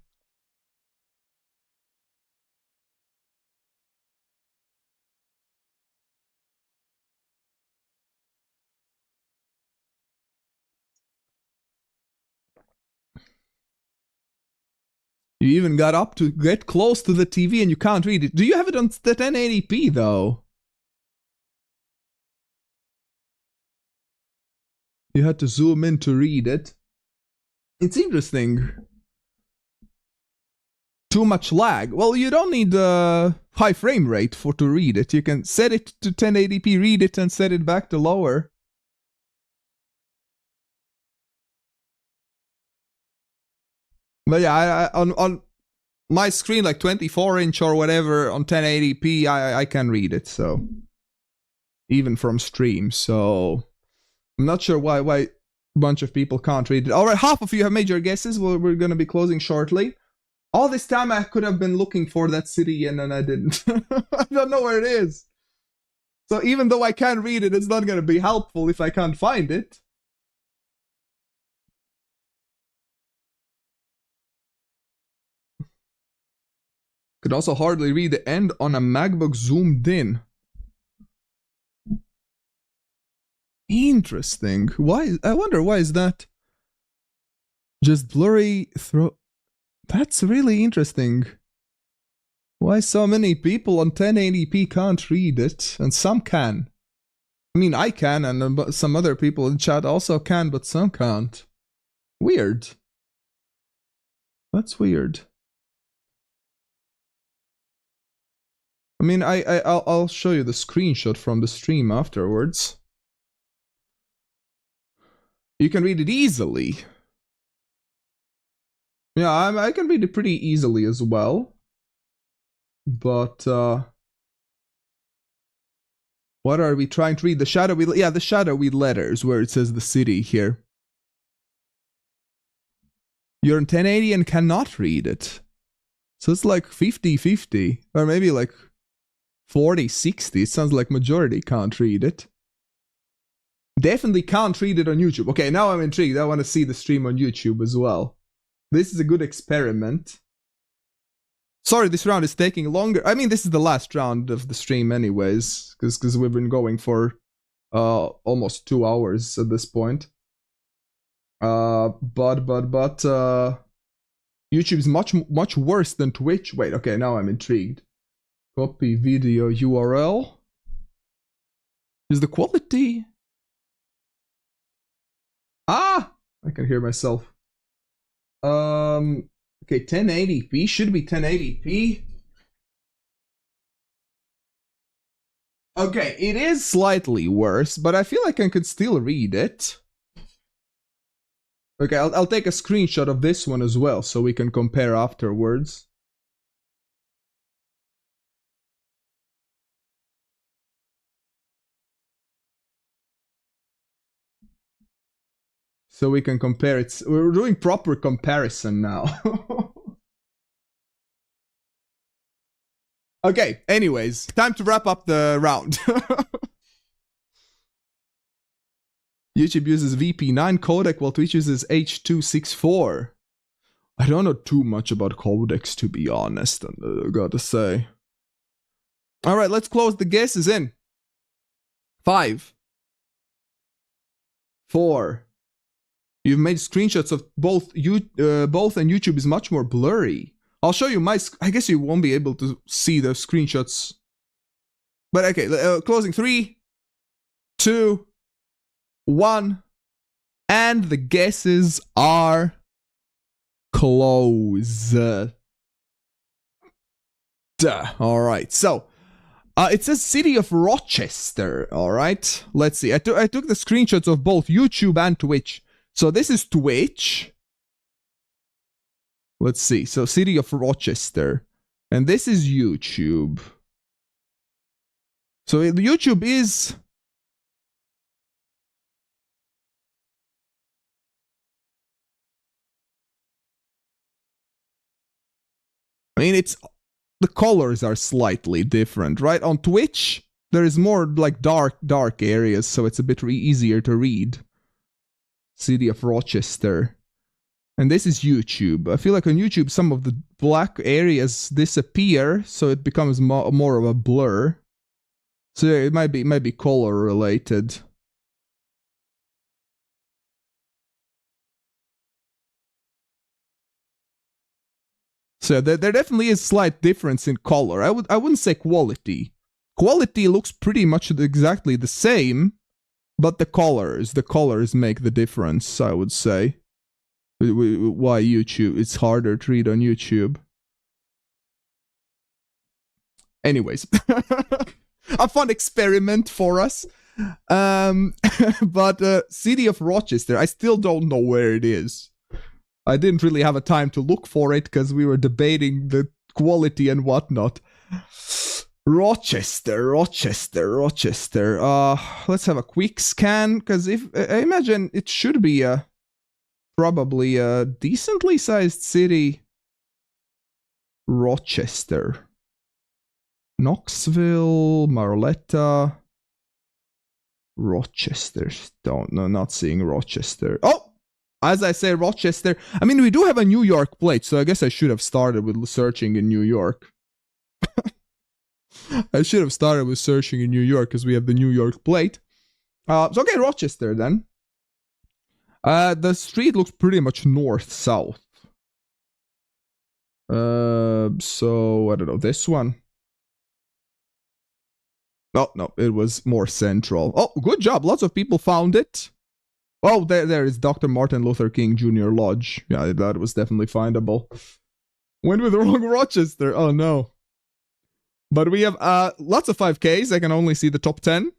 You even got up to get close to the TV and you can't read it. Do you have it on the 1080p though? You had to zoom in to read it. It's interesting. Too much lag. Well, you don't need a high frame rate to read it. You can set it to 1080p, read it, and set it back to lower. But yeah, on my screen, like 24-inch or whatever, on 1080p, I can read it, so... Even from stream, so... I'm not sure why a bunch of people can't read it. Alright, half of you have made your guesses. We're gonna be closing shortly. All this time I could have been looking for that city and then I didn't. I don't know where it is. So even though I can read it, it's not gonna be helpful if I can't find it. Could also hardly read the end on a MacBook zoomed in. Interesting. Why? I wonder why is that? Just blurry throw. That's really interesting. Why so many people on 1080p can't read it, and some can? I mean, I can, and some other people in chat also can, but some can't. Weird. That's weird. I mean, I'll show you the screenshot from the stream afterwards. You can read it easily. Yeah, I can read it pretty easily as well. But, what are we trying to read? The shadowy, yeah, the shadowy letters where it says the city here. You're in 1080 and cannot read it. So it's like 50-50, or maybe like 40-60. It sounds like majority can't read it. Definitely can't read it on YouTube. Okay, now I'm intrigued. I want to see the stream on YouTube as well. This is a good experiment. Sorry, this round is taking longer. I mean, this is the last round of the stream anyways, because we've been going for almost 2 hours at this point. But YouTube is much worse than Twitch. Wait, okay, now I'm intrigued. Copy video URL. Is the quality? Ah, I can hear myself. Okay, 1080p should be 1080p. Okay, it is slightly worse, but I feel like I could still read it. Okay, I'll take a screenshot of this one as well, so we can compare afterwards. So we can compare it. We're doing proper comparison now. Okay, anyways, time to wrap up the round. YouTube uses VP9 codec while Twitch uses H.264. I don't know too much about codecs, to be honest, I gotta say. Alright, let's close the guesses in. 5. 4. You've made screenshots of both, both, and YouTube is much more blurry. I'll show you my... I guess you won't be able to see the screenshots. But okay, closing 3, 2, 1. And the guesses are closed. Alright, so... it says City of Rochester, alright? Let's see, I took the screenshots of both YouTube and Twitch. So this is Twitch. Let's see, so City of Rochester. And this is YouTube. So YouTube is... I mean, it's... The colors are slightly different, right? On Twitch, there is more like dark areas, so it's a bit easier to read. City of Rochester. And this is YouTube. I feel like on YouTube, some of the black areas disappear, so it becomes more of a blur. So yeah, it might be color related. So there definitely is slight difference in color. I wouldn't say quality. Quality looks pretty much exactly the same, but the colors make the difference, I would say. Why YouTube? It's harder to read on YouTube. Anyways, a fun experiment for us. But City of Rochester, I still don't know where it is. I didn't really have a time to look for it because we were debating the quality and whatnot. Rochester. Let's have a quick scan, because I imagine it should be probably a decently sized city. Rochester. Knoxville, Marletta. Rochester. Not seeing Rochester. Oh! As I say, Rochester. I mean, we do have a New York plate, so I guess I should have started with searching in New York. I should have started with searching in New York because we have the New York plate. So okay, Rochester then. The street looks pretty much north-south. So I don't know, this one. Oh, no, it was more central. Oh, good job. Lots of people found it. Oh, there is Dr. Martin Luther King Jr. Lodge. Yeah, that was definitely findable. Went with the wrong Rochester. Oh, no. But we have lots of 5Ks. I can only see the top 10.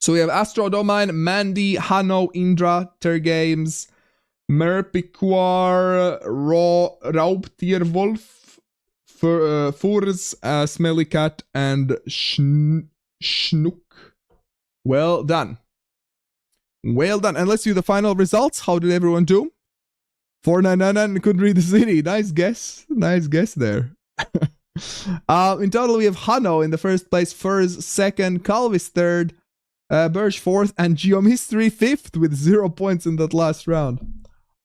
So we have Astro Domain, Mandy, Hanno, Indra, Tergames, Merpiquar, Raubtierwolf, Furs, Smelly Cat, and Schnook. Well done. Well done. And let's do the final results. How did everyone do? 499 couldn't read the city. Nice guess. Nice guess there. In total, we have Hanno in the first place, Furs second, Calvis third, Birch fourth, and Geohistory fifth with 0 points in that last round.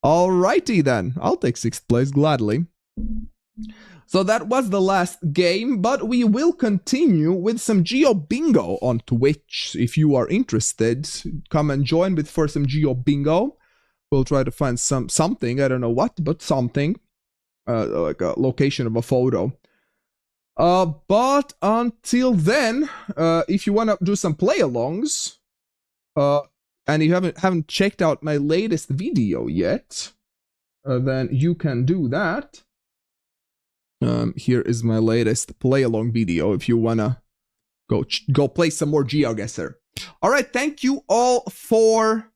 Alrighty then. I'll take sixth place gladly. So that was the last game, but we will continue with some Geo Bingo on Twitch. If you are interested, come and join for some Geo Bingo. We'll try to find something, I don't know what, but something, like a location of a photo. But until then, if you want to do some play-alongs, and you haven't checked out my latest video yet, then you can do that. Here is my latest play-along video if you wanna go play some more GeoGuessr. Alright, thank you all for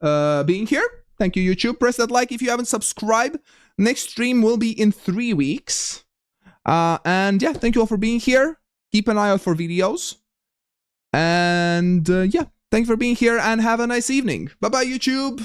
being here. Thank you, YouTube. Press that like if you haven't subscribed. Next stream will be in 3 weeks. And yeah, thank you all for being here. Keep an eye out for videos. And yeah, thanks for being here and have a nice evening. Bye-bye, YouTube.